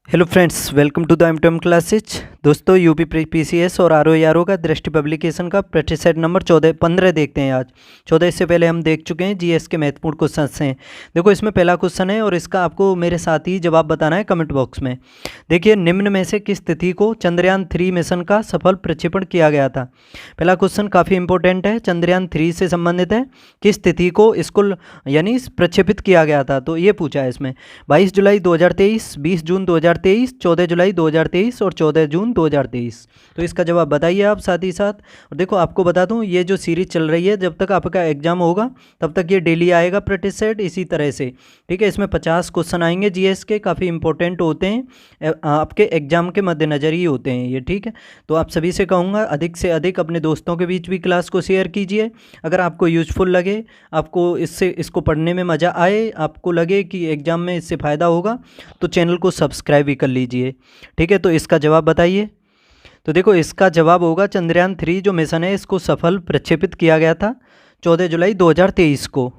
Hello friends, welcome to the M classes. दोस्तों, UP PCS और RO का Drishti publication का प्रैक्टिस सेट नंबर 15 देखते हैं आज। 14 इससे पहले हम देख चुके हैं। जीएस के महत्वपूर्ण क्वेश्चन हैं। देखो, इसमें पहला क्वेश्चन है और इसका आपको मेरे साथ ही जवाब बताना है कमेंट बॉक्स में। देखिए, निम्न में से किस तिथि को चंद्रयान 3 मिशन का सफल प्रक्षेपण किया गया था। पहला क्वेश्चन काफ़ी इंपॉर्टेंट है, चंद्रयान 3 से संबंधित है। किस तिथि को इसको यानी प्रक्षेपित किया गया था, तो ये पूछा है इसमें। 22 जुलाई 2023, 20 जून 2023, 14 जुलाई 2023 और 14 जून 2023। तो इसका जवाब बताइए आप साथ ही साथ। और देखो, आपको बता दूं, ये जो सीरीज चल रही है, जब तक आपका एग्जाम होगा तब तक ये डेली आएगा प्रैक्टिस सेट इसी तरह से। ठीक है, इसमें 50 क्वेश्चन आएंगे जीएस के, काफ़ी इंपॉर्टेंट होते हैं, आपके एग्जाम के मद्देनज़र ही होते हैं ये। ठीक है, तो आप सभी से कहूँगा अधिक से अधिक अपने दोस्तों के बीच भी क्लास को शेयर कीजिए। अगर आपको यूजफुल लगे, आपको इसको पढ़ने में मज़ा आए, आपको लगे कि एग्ज़ाम में इससे फ़ायदा होगा, तो चैनल को सब्सक्राइब भी कर लीजिए। ठीक है, तो इसका जवाब बताइए। तो देखो, इसका जवाब होगा चंद्रयान 3 जो मिशन है, इसको सफल प्रक्षेपित किया गया था 14 जुलाई 2023 को।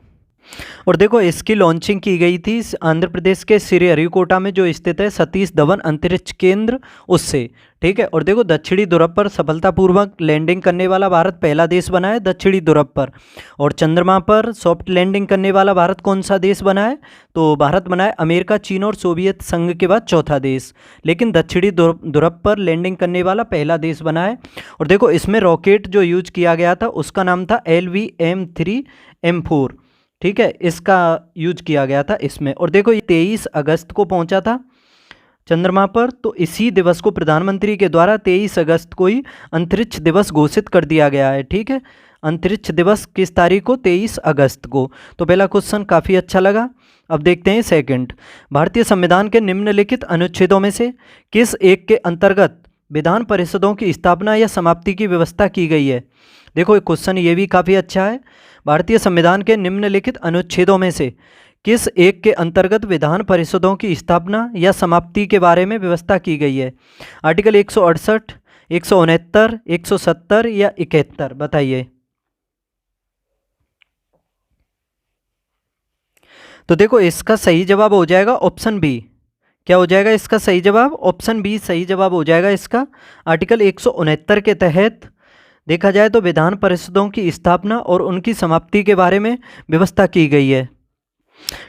और देखो, इसकी लॉन्चिंग की गई थी आंध्र प्रदेश के श्रीहरिकोटा में जो स्थित है सतीश धवन अंतरिक्ष केंद्र, उससे। ठीक है, और देखो, दक्षिणी ध्रुव पर सफलतापूर्वक लैंडिंग करने वाला भारत पहला देश बना है दक्षिणी ध्रुव पर। और चंद्रमा पर सॉफ्ट लैंडिंग करने वाला भारत कौन सा देश बना है, तो भारत बना है अमेरिका, चीन और सोवियत संघ के बाद चौथा देश। लेकिन दक्षिणी ध्रुव पर लैंडिंग करने वाला पहला देश बना है। और देखो, इसमें रॉकेट जो यूज किया गया था उसका नाम था LVM-3M4। ठीक है, इसका यूज किया गया था इसमें। और देखो, ये 23 अगस्त को पहुंचा था चंद्रमा पर। तो इसी दिवस को प्रधानमंत्री के द्वारा 23 अगस्त को ही अंतरिक्ष दिवस घोषित कर दिया गया है। ठीक है, अंतरिक्ष दिवस किस तारीख को, 23 अगस्त को। तो पहला क्वेश्चन काफ़ी अच्छा लगा। अब देखते हैं सेकंड। भारतीय संविधान के निम्नलिखित अनुच्छेदों में से किस एक के अंतर्गत विधान परिषदों की स्थापना या समाप्ति की व्यवस्था की गई है। देखो, क्वेश्चन ये भी काफ़ी अच्छा है। भारतीय संविधान के निम्नलिखित अनुच्छेदों में से किस एक के अंतर्गत विधान परिषदों की स्थापना या समाप्ति के बारे में व्यवस्था की गई है। आर्टिकल 168, 169, 170 या 71, बताइए। तो देखो, इसका सही जवाब हो जाएगा ऑप्शन बी। क्या हो जाएगा इसका सही जवाब, ऑप्शन बी सही जवाब हो जाएगा इसका। आर्टिकल 169 के तहत देखा जाए तो विधान परिषदों की स्थापना और उनकी समाप्ति के बारे में व्यवस्था की गई है।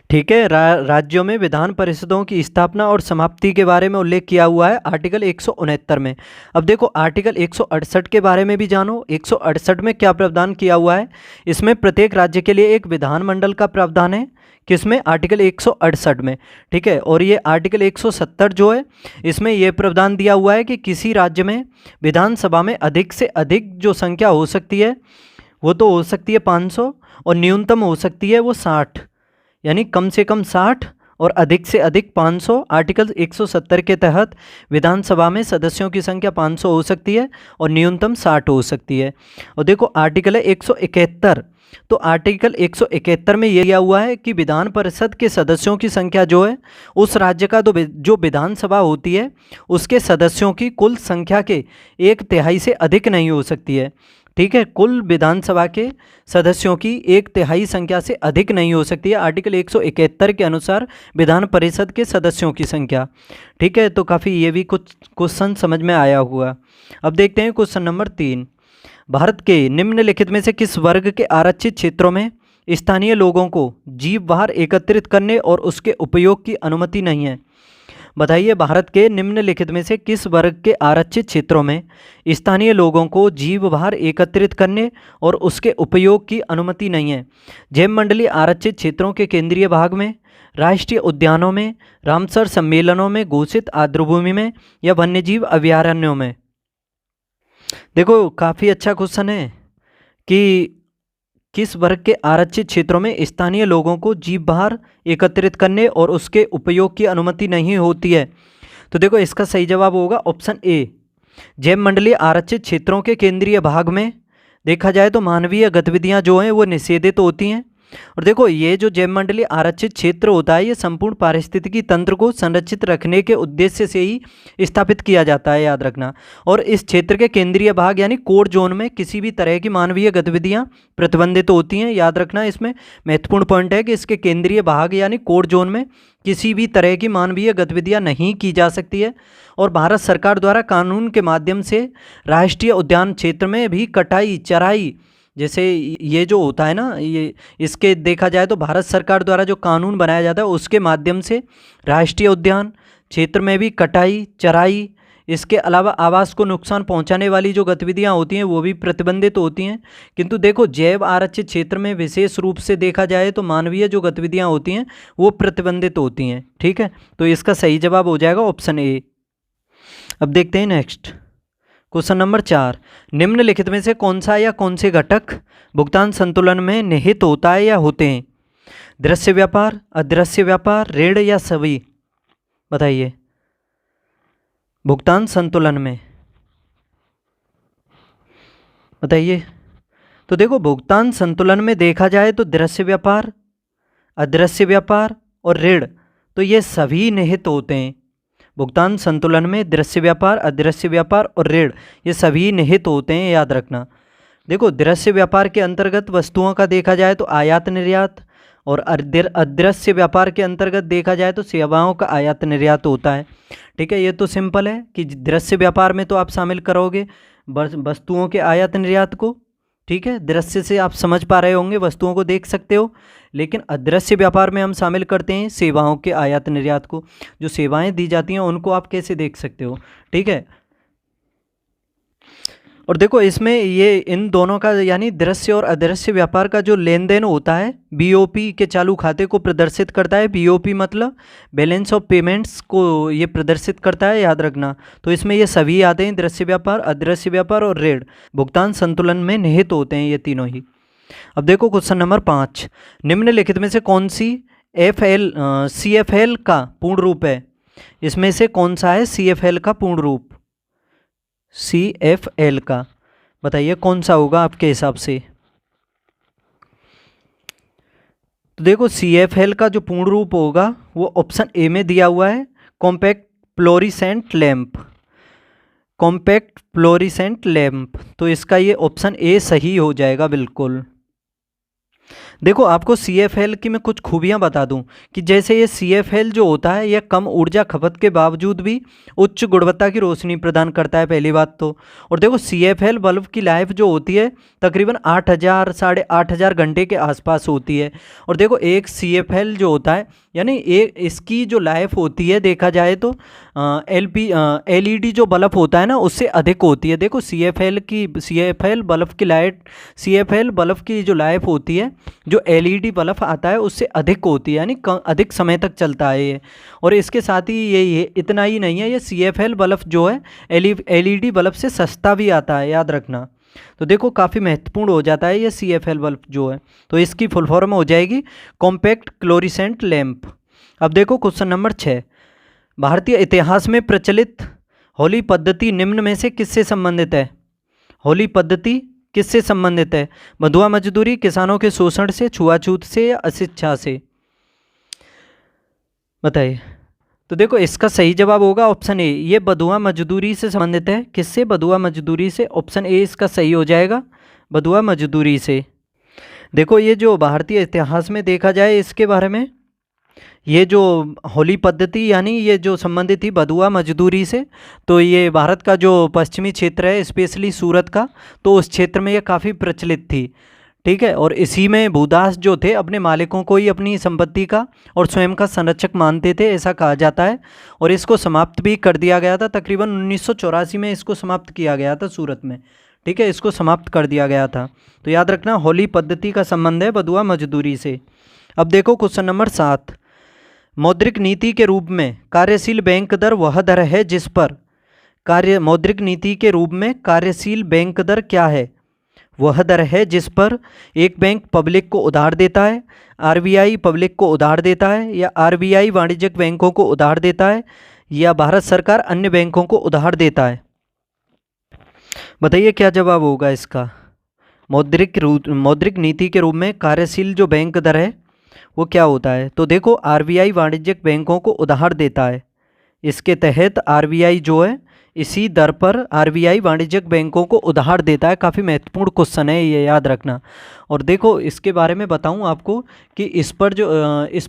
ठीक है, राज्यों में विधान परिषदों की स्थापना और समाप्ति के बारे में उल्लेख किया हुआ है आर्टिकल 169 में। अब देखो, आर्टिकल 168 के बारे में भी जानो। 168 में क्या प्रावधान किया हुआ है, इसमें प्रत्येक राज्य के लिए एक विधानमंडल का प्रावधान है। किसमें, आर्टिकल 168 में। ठीक है, और ये आर्टिकल 170 जो है, इसमें यह प्रावधान दिया हुआ है कि किसी राज्य में विधानसभा में अधिक से अधिक जो संख्या हो सकती है वो तो हो सकती है 500 और न्यूनतम हो सकती है वो 60, यानी कम से कम 60 और अधिक से अधिक 500। आर्टिकल 170 के तहत विधानसभा में सदस्यों की संख्या 500 हो सकती है और न्यूनतम 60 हो सकती है। और देखो, आर्टिकल है 171। तो आर्टिकल 171 में यह दिया हुआ है कि विधान परिषद के सदस्यों की संख्या जो है उस राज्य का जो विधानसभा होती है उसके सदस्यों की कुल संख्या के 1/3 से अधिक नहीं हो सकती है। ठीक है, कुल विधानसभा के सदस्यों की 1/3 संख्या से अधिक नहीं हो सकती है आर्टिकल 171 के अनुसार विधान परिषद के सदस्यों की संख्या। ठीक है, तो काफ़ी ये भी कुछ क्वेश्चन समझ में आया हुआ। अब देखते हैं क्वेश्चन नंबर 3। भारत के निम्नलिखित में से किस वर्ग के आरक्षित क्षेत्रों में स्थानीय लोगों को जीव बाहर एकत्रित करने और उसके उपयोग की अनुमति नहीं है। बताइए, भारत के निम्नलिखित में से किस वर्ग के आरक्षित क्षेत्रों में स्थानीय लोगों को जीव बाहर एकत्रित करने और उसके उपयोग की अनुमति नहीं है। जैव मंडलीय आरक्षित क्षेत्रों के केंद्रीय भाग में, राष्ट्रीय उद्यानों में, रामसर सम्मेलनों में, घोषित आर्द्रभूमि में या वन्यजीव अभयारण्यों में। देखो, काफ़ी अच्छा क्वेश्चन है कि किस वर्ग के आरक्षित क्षेत्रों में स्थानीय लोगों को जीव बाहर एकत्रित करने और उसके उपयोग की अनुमति नहीं होती है। तो देखो, इसका सही जवाब होगा ऑप्शन ए। जैव मंडलीय आरक्षित क्षेत्रों के केंद्रीय भाग में देखा जाए तो मानवीय गतिविधियां जो हैं वो निषेधित होती हैं। और देखो ये जो जैव मंडलीय आरक्षित क्षेत्र होता है ये संपूर्ण पारिस्थितिकी तंत्र को संरक्षित रखने के उद्देश्य से ही स्थापित किया जाता है, याद रखना। और इस क्षेत्र के केंद्रीय भाग यानी कोर जोन में किसी भी तरह की मानवीय गतिविधियां प्रतिबंधित होती हैं, याद रखना। इसमें महत्वपूर्ण पॉइंट है कि इसके केंद्रीय भाग यानी कोर जोन में किसी भी तरह की मानवीय गतिविधियां नहीं की जा सकती है। और भारत सरकार द्वारा कानून के माध्यम से राष्ट्रीय उद्यान क्षेत्र में भी कटाई चराई, जैसे ये जो होता है ना, ये इसके देखा जाए तो भारत सरकार द्वारा जो कानून बनाया जाता है उसके माध्यम से राष्ट्रीय उद्यान क्षेत्र में भी कटाई चराई, इसके अलावा आवास को नुकसान पहुंचाने वाली जो गतिविधियां होती हैं वो भी प्रतिबंधित होती हैं। किंतु देखो जैव आरक्षित क्षेत्र में विशेष रूप से देखा जाए तो मानवीय जो गतिविधियां होती हैं वो प्रतिबंधित होती हैं, ठीक है। तो इसका सही जवाब हो जाएगा ऑप्शन ए। अब देखते हैं नेक्स्ट क्वेश्चन नंबर 4। निम्नलिखित में से कौन सा या कौन से घटक भुगतान संतुलन में निहित होता है या होते हैं? दृश्य व्यापार, अदृश्य व्यापार, ऋण या सभी? बताइए। भुगतान संतुलन में बताइए। तो देखो भुगतान संतुलन में देखा जाए तो दृश्य व्यापार, अदृश्य व्यापार और ऋण, तो ये सभी निहित होते हैं। भुगतान संतुलन में दृश्य व्यापार, अदृश्य व्यापार और ऋण ये सभी निहित होते हैं, याद रखना। देखो दृश्य व्यापार के अंतर्गत वस्तुओं का देखा जाए तो आयात निर्यात, और अदृश्य व्यापार के अंतर्गत देखा जाए तो सेवाओं का आयात निर्यात होता है, ठीक है। ये तो सिंपल है कि दृश्य व्यापार में तो आप शामिल करोगे वस्तुओं के आयात निर्यात को, ठीक है। दृश्य से आप समझ पा रहे होंगे, वस्तुओं को देख सकते हो। लेकिन अदृश्य व्यापार में हम शामिल करते हैं सेवाओं के आयात निर्यात को, जो सेवाएं दी जाती हैं उनको आप कैसे देख सकते हो, ठीक है। और देखो इसमें ये इन दोनों का यानी दृश्य और अदृश्य व्यापार का जो लेन देन होता है बीओपी के चालू खाते को प्रदर्शित करता है। बीओपी मतलब बैलेंस ऑफ पेमेंट्स को ये प्रदर्शित करता है, याद रखना। तो इसमें ये सभी आते हैं, दृश्य व्यापार, अदृश्य व्यापार और ऋण भुगतान संतुलन में निहित होते हैं, ये तीनों ही। अब देखो क्वेश्चन नंबर 5। निम्नलिखित में से कौन सी CFL का पूर्ण रूप है? इसमें से कौन सा है CFL का पूर्ण रूप? CFL का बताइए कौन सा होगा आपके हिसाब से? तो देखो CFL का जो पूर्ण रूप होगा वो ऑप्शन ए में दिया हुआ है, compact fluorescent lamp. Compact fluorescent lamp, तो इसका ये ऑप्शन ए सही हो जाएगा बिल्कुल। देखो आपको CFL की मैं कुछ खूबियां बता दूं कि जैसे ये CFL जो होता है यह कम ऊर्जा खपत के बावजूद भी उच्च गुणवत्ता की रोशनी प्रदान करता है, पहली बात तो। और देखो CFL बल्ब की लाइफ जो होती है तकरीबन 8000 साढ़े 8000 घंटे के आसपास होती है। और देखो एक CFL जो होता है यानी एक इसकी जो लाइफ होती है देखा जाए तो LED जो बल्ब होता है ना उससे अधिक होती है। देखो CFL बल्ब की लाइट, CFL बल्ब की जो लाइफ होती है जो LED बल्ब आता है उससे अधिक होती है, यानी अधिक समय तक चलता है ये। और इसके साथ ही ये इतना ही नहीं है, ये CFL बल्ब जो है LED बल्ब से सस्ता भी आता है, याद रखना। तो देखो काफ़ी महत्वपूर्ण हो जाता है ये CFL बल्ब जो है। तो इसकी फुल फॉर्म हो जाएगी कॉम्पैक्ट फ्लोरिसेंट लैंप। अब देखो क्वेश्चन नंबर 6। भारतीय इतिहास में प्रचलित होली पद्धति निम्न में से किससे संबंधित है? होली पद्धति किससे संबंधित है? बंधुआ मजदूरी, किसानों के शोषण से, छुआछूत से या अशिक्षा से? बताइए। तो देखो इसका सही जवाब होगा ऑप्शन ए, ये बंधुआ मजदूरी से संबंधित है। किससे? बंधुआ मजदूरी से। ऑप्शन ए इसका सही हो जाएगा, बंधुआ मजदूरी से। देखो ये जो भारतीय इतिहास में देखा जाए इसके बारे में, ये जो होली पद्धति यानी ये जो संबंधित थी बंधुआ मजदूरी से, तो ये भारत का जो पश्चिमी क्षेत्र है स्पेशली सूरत का, तो उस क्षेत्र में ये काफ़ी प्रचलित थी, ठीक है। और इसी में भूदास जो थे अपने मालिकों को ही अपनी संपत्ति का और स्वयं का संरक्षक मानते थे, ऐसा कहा जाता है। और इसको समाप्त भी कर दिया गया था, तकरीबन 1984 में इसको समाप्त किया गया था सूरत में, ठीक है। इसको समाप्त कर दिया गया था। तो याद रखना होली पद्धति का संबंध है बंधुआ मजदूरी से। अब देखो क्वेश्चन नंबर 7। मौद्रिक नीति के रूप में कार्यशील बैंक दर वह दर है जिस पर मौद्रिक नीति के रूप में कार्यशील बैंक दर क्या है? वह दर है जिस पर एक बैंक पब्लिक को उधार देता है, RBI पब्लिक को उधार देता है, या RBI वाणिज्यिक बैंकों को उधार देता है, या भारत सरकार अन्य बैंकों को उधार देता है। बताइए क्या जवाब होगा इसका? मौद्रिक नीति के रूप में कार्यशील जो बैंक दर है वो क्या होता है? तो देखो आरबीआई वाणिज्यिक बैंकों को उधार देता है। इसके तहत आरबीआई जो है इसी दर पर आरबीआई वाणिज्यिक बैंकों को उधार देता है। काफ़ी महत्वपूर्ण क्वेश्चन है, ये याद रखना। और देखो इसके बारे में बताऊं आपको कि इस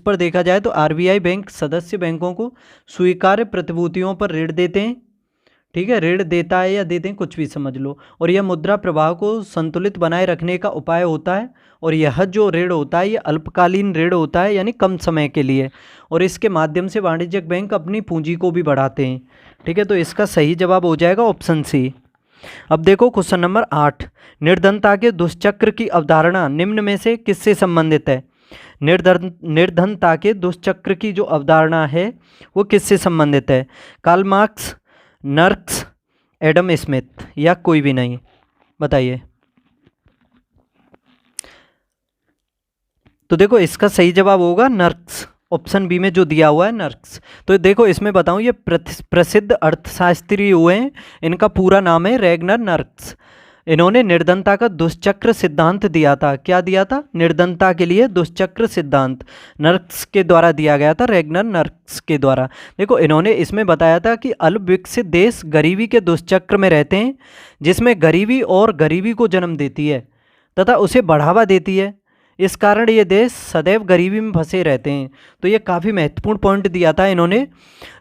पर देखा जाए तो आरबीआई बैंक सदस्य बैंकों को स्वीकार्य प्रतिभूतियों पर ऋण देते हैं। ठीक है, ऋण देता है या देते हैं, कुछ भी समझ लो। और यह मुद्रा प्रवाह को संतुलित बनाए रखने का उपाय होता है। और यह जो ऋण होता है ये अल्पकालीन ऋण होता है, यानी कम समय के लिए। और इसके माध्यम से वाणिज्यिक बैंक अपनी पूंजी को भी बढ़ाते हैं। ठीक है, तो इसका सही जवाब हो जाएगा ऑप्शन सी। अब देखो क्वेश्चन नंबर 8, निर्धनता के दुष्चक्र की अवधारणा निम्न में से किससे संबंधित है? निर्धनता के दुष्चक्र की जो अवधारणा है वो किससे संबंधित है? Karl Marx, Nurkse, Adam Smith या कोई भी नहीं? बताइए। तो देखो इसका सही जवाब होगा नर्क्स, ऑप्शन बी में जो दिया हुआ है नर्क्स। तो देखो इसमें बताऊं, ये प्रसिद्ध अर्थशास्त्री हुए हैं, इनका पूरा नाम है रैगनर नर्क्स। इन्होंने निर्धनता का दुष्चक्र सिद्धांत दिया था। क्या दिया था? निर्धनता के लिए दुष्चक्र सिद्धांत नर्क्स के द्वारा दिया गया था, रैगनर नर्क्स के द्वारा। देखो इन्होंने इसमें बताया था कि अल्प विकसित देश गरीबी के दुष्चक्र में रहते हैं, जिसमें गरीबी और गरीबी को जन्म देती है तथा उसे बढ़ावा देती है। इस कारण ये देश सदैव गरीबी में फंसे रहते हैं। तो ये काफ़ी महत्वपूर्ण पॉइंट दिया था इन्होंने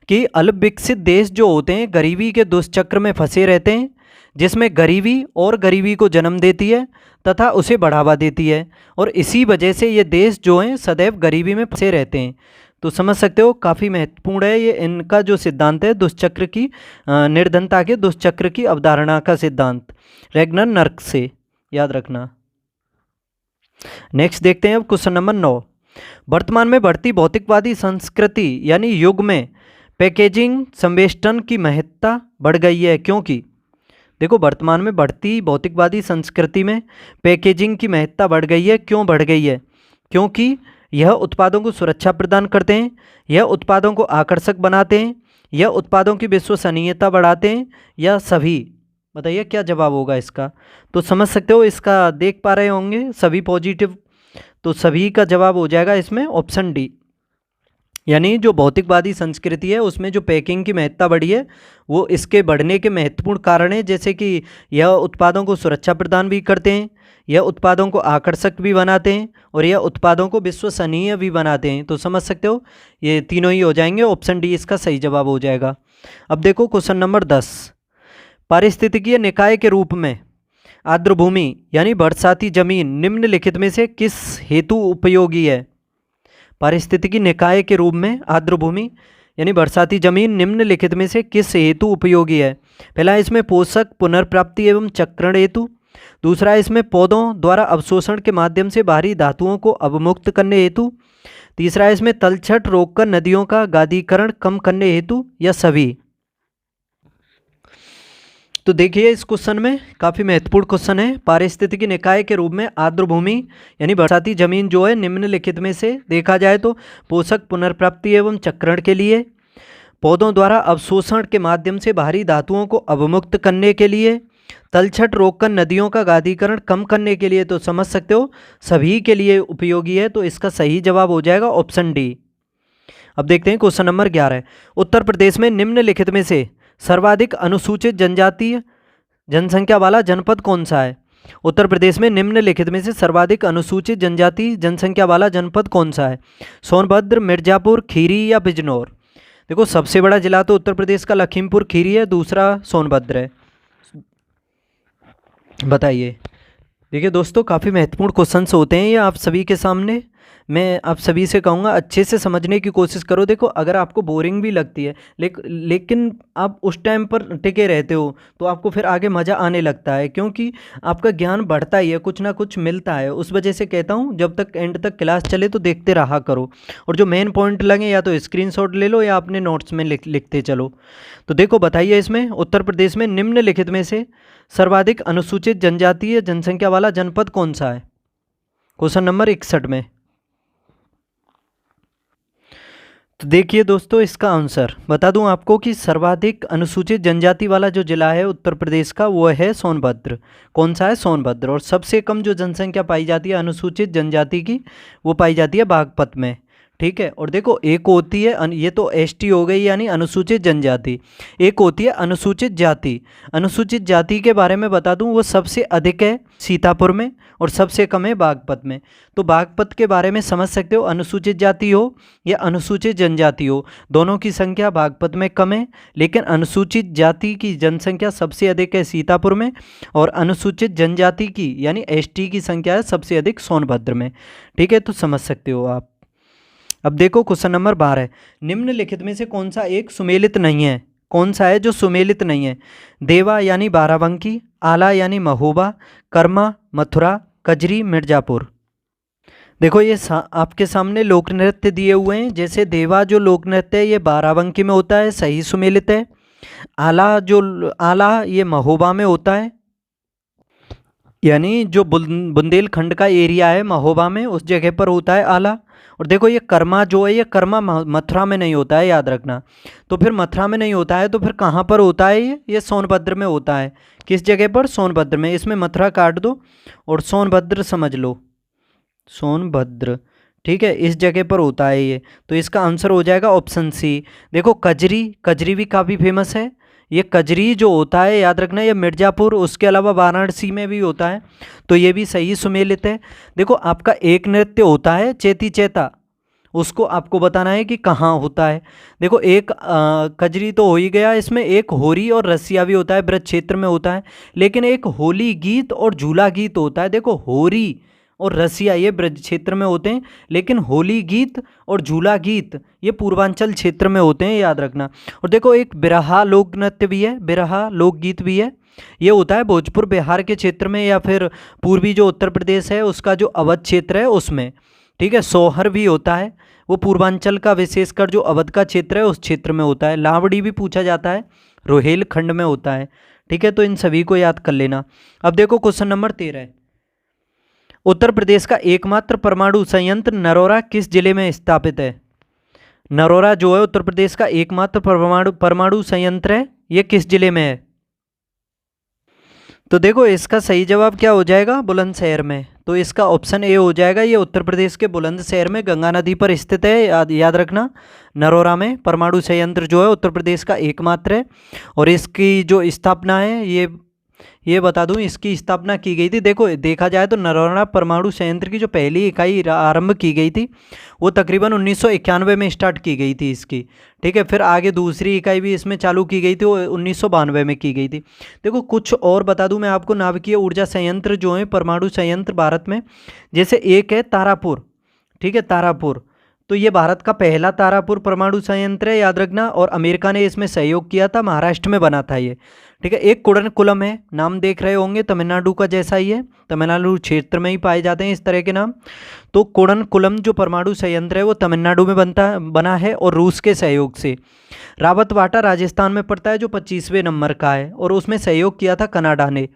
कि अल्प विकसित देश जो होते हैं गरीबी के दुष्चक्र में फंसे रहते हैं, जिसमें गरीबी और गरीबी को जन्म देती है तथा उसे बढ़ावा देती है। और इसी वजह से ये देश जो हैं सदैव गरीबी में फंसे रहते हैं। तो समझ सकते हो काफ़ी महत्वपूर्ण है ये इनका जो सिद्धांत है दुष्चक्र की, निर्धनता के दुष्चक्र की अवधारणा का सिद्धांत, रैगनर नर्क्स से, याद रखना। नेक्स्ट देखते हैं अब क्वेश्चन नंबर 9, वर्तमान में बढ़ती भौतिकवादी संस्कृति यानी युग में पैकेजिंग संवेष्टन की महत्ता बढ़ गई है, क्योंकि देखो वर्तमान में बढ़ती भौतिकवादी संस्कृति में पैकेजिंग की महत्ता बढ़ गई है। क्यों बढ़ गई है? क्योंकि यह उत्पादों को सुरक्षा प्रदान करते हैं, यह उत्पादों को आकर्षक बनाते हैं, यह उत्पादों की विश्वसनीयता बढ़ाते हैं, या सभी? बताइए क्या जवाब होगा इसका। तो समझ सकते हो, इसका देख पा रहे होंगे सभी पॉजिटिव, तो सभी का जवाब हो जाएगा इसमें ऑप्शन डी। यानी जो भौतिकवादी संस्कृति है उसमें जो पैकिंग की महत्ता बढ़ी है वो इसके बढ़ने के महत्वपूर्ण कारण है। जैसे कि यह उत्पादों को सुरक्षा प्रदान भी करते हैं, यह उत्पादों को आकर्षक भी बनाते हैं, और यह उत्पादों को विश्वसनीय भी बनाते हैं। तो समझ सकते हो ये तीनों ही हो जाएंगे, ऑप्शन डी इसका सही जवाब हो जाएगा। अब देखो क्वेश्चन नंबर 10, पारिस्थितिकीय निकाय के रूप में आर्द्रभूमि यानी बरसाती जमीन निम्नलिखित में से किस हेतु उपयोगी है? पारिस्थितिकी निकाय के रूप में आर्द्रभूमि यानी बरसाती जमीन निम्नलिखित में से किस हेतु उपयोगी है? पहला है इसमें पोषक पुनर्प्राप्ति एवं चक्रण हेतु, दूसरा है इसमें पौधों द्वारा अवशोषण के माध्यम से बाहरी धातुओं को अवमुक्त करने हेतु, तीसरा है इसमें तलछट रोककर नदियों का गादीकरण कम करने हेतु, या सभी? तो देखिए इस क्वेश्चन में काफ़ी महत्वपूर्ण क्वेश्चन है। पारिस्थितिकी निकाय के रूप में आर्द्रभूमि यानी बरसाती जमीन जो है निम्नलिखित में से देखा जाए तो पोषक पुनर्प्राप्ति एवं चक्रण के लिए, पौधों द्वारा अवशोषण के माध्यम से बाहरी धातुओं को अवमुक्त करने के लिए, तलछट रोककर नदियों का गादीकरण कम करने के लिए। तो समझ सकते हो सभी के लिए उपयोगी है। तो इसका सही जवाब हो जाएगा ऑप्शन डी। अब देखते हैं क्वेश्चन नंबर 11, उत्तर प्रदेश में निम्नलिखित में से सर्वाधिक अनुसूचित जनजातीय जनसंख्या वाला जनपद कौन सा है? उत्तर प्रदेश में निम्नलिखित में से सर्वाधिक अनुसूचित जनजाति जनसंख्या वाला जनपद कौन सा है? सोनभद्र, मिर्जापुर, खीरी या बिजनौर? देखो सबसे बड़ा जिला तो उत्तर प्रदेश का लखीमपुर खीरी है, दूसरा सोनभद्र है। बताइए। देखिए दोस्तों काफ़ी महत्वपूर्ण क्वेश्चंस होते हैं ये आप सभी के सामने। मैं आप सभी से कहूँगा अच्छे से समझने की कोशिश करो। देखो अगर आपको बोरिंग भी लगती है लेकिन आप उस टाइम पर टिके रहते हो तो आपको फिर आगे मज़ा आने लगता है, क्योंकि आपका ज्ञान बढ़ता ही है, कुछ ना कुछ मिलता है। उस वजह से कहता हूँ जब तक एंड तक क्लास चले तो देखते रहा करो, और जो मेन पॉइंट लगे या तो स्क्रीनशॉट ले लो या अपने नोट्स में लिखते चलो। तो देखो बताइए इसमें उत्तर प्रदेश में निम्नलिखित में से सर्वाधिक अनुसूचित जनजातीय जनसंख्या वाला जनपद कौन सा है? क्वेश्चन नंबर 61 में। तो देखिए दोस्तों, इसका आंसर बता दूं आपको कि सर्वाधिक अनुसूचित जनजाति वाला जो जिला है उत्तर प्रदेश का वो है सोनभद्र। कौन सा है? सोनभद्र। और सबसे कम जो जनसंख्या पाई जाती है अनुसूचित जनजाति की वो पाई जाती है बागपत में। ठीक है। और देखो एक होती है ये तो एसटी हो गई यानी अनुसूचित जनजाति, एक होती है अनुसूचित जाति। अनुसूचित जाति के बारे में बता दूं वो सबसे अधिक है सीतापुर में और सबसे कम है बागपत में। तो बागपत के बारे में समझ सकते हो, अनुसूचित जाति हो या अनुसूचित जनजाति हो दोनों की संख्या बागपत में कम है, लेकिन अनुसूचित जाति की जनसंख्या सबसे अधिक है सीतापुर में और अनुसूचित जनजाति की यानी एसटी की संख्या है सबसे अधिक सोनभद्र में। ठीक है, तो समझ सकते हो आप। अब देखो क्वेश्चन नंबर 12, निम्नलिखित में से कौन सा एक सुमेलित नहीं है? कौन सा है जो सुमेलित नहीं है? देवा यानी बाराबंकी, आला यानी महोबा, कर्मा, मथुरा, कजरी, मिर्जापुर। देखो ये आपके सामने लोक नृत्य दिए हुए हैं। जैसे देवा जो लोक नृत्य है ये बाराबंकी में होता है, सही सुमेलित है। आला ये महोबा में होता है, यानी जो बुंदेलखंड का एरिया है महोबा में उस जगह पर होता है आला। और देखो ये कर्मा जो है ये कर्मा मथुरा में नहीं होता है, याद रखना। तो फिर मथुरा में नहीं होता है तो फिर कहाँ पर होता है? ये सोनभद्र में होता है। किस जगह पर? सोनभद्र में। इसमें मथुरा काट दो और सोनभद्र समझ लो, सोनभद्र। ठीक है, इस जगह पर होता है ये। तो इसका आंसर हो जाएगा ऑप्शन सी। देखो कजरी, कजरी भी काफ़ी फेमस है। ये कजरी जो होता है याद रखना ये मिर्ज़ापुर, उसके अलावा वाराणसी में भी होता है। तो ये भी सही सुमेलित है। देखो आपका एक नृत्य होता है चेती चेता, उसको आपको बताना है कि कहाँ होता है। देखो एक कजरी तो हो ही गया, इसमें एक होरी और रसिया भी होता है, ब्रज क्षेत्र में होता है। लेकिन एक होली गीत और झूला गीत होता है। देखो होरी और रसिया ये ब्रज क्षेत्र में होते हैं, लेकिन होली गीत और झूला गीत ये पूर्वांचल क्षेत्र में होते हैं, याद रखना। और देखो एक बिरहा लोक नृत्य भी है, बिरहा लोकगीत भी है। ये होता है भोजपुर बिहार के क्षेत्र में या फिर पूर्वी जो उत्तर प्रदेश है उसका जो अवध क्षेत्र है उसमें। ठीक है, सोहर भी होता है, वो पूर्वांचल का विशेषकर जो अवध का क्षेत्र है उस क्षेत्र में होता है। लावड़ी भी पूछा जाता है, रोहेलखंड में होता है। ठीक है, तो इन सभी को याद कर लेना। अब देखो क्वेश्चन नंबर 13, उत्तर प्रदेश का एकमात्र परमाणु संयंत्र नरोरा किस जिले में स्थापित है? नरोरा जो है उत्तर प्रदेश का एकमात्र परमाणु संयंत्र है, ये किस जिले में है? तो देखो इसका सही जवाब क्या हो जाएगा? बुलंदशहर में। तो इसका ऑप्शन ए हो जाएगा, ये उत्तर प्रदेश के बुलंदशहर में गंगा नदी पर स्थित है, याद रखना। नरोरा में परमाणु संयंत्र जो है उत्तर प्रदेश का एकमात्र है। और इसकी जो स्थापना है ये बता दूं, इसकी स्थापना की गई थी। देखो देखा जाए तो नरोरा परमाणु संयंत्र की जो पहली इकाई आरंभ की गई थी वो तकरीबन 1991 में स्टार्ट की गई थी इसकी। ठीक है, फिर आगे दूसरी इकाई भी इसमें चालू की गई थी, वो 1992 में की गई थी। देखो कुछ और बता दूं मैं आपको, नाभिकीय ऊर्जा संयंत्र जो है परमाणु संयंत्र भारत में, जैसे एक है तारापुर। ठीक है, तारापुर तो ये भारत का पहला तारापुर परमाणु संयंत्र है, याद रखना। और अमेरिका ने इसमें सहयोग किया था, महाराष्ट्र में बना था ये। ठीक है, एक कुडनकुलम है, नाम देख रहे होंगे तमिलनाडु का जैसा ही है, तमिलनाडु क्षेत्र में ही पाए जाते हैं इस तरह के नाम। तो कुडनकुलम जो परमाणु संयंत्र है वो तमिलनाडु में बना है और रूस के सहयोग से। रावतवाटा राजस्थान में पड़ता है जो 25वें नंबर का है और उसमें सहयोग किया था कनाडा ने।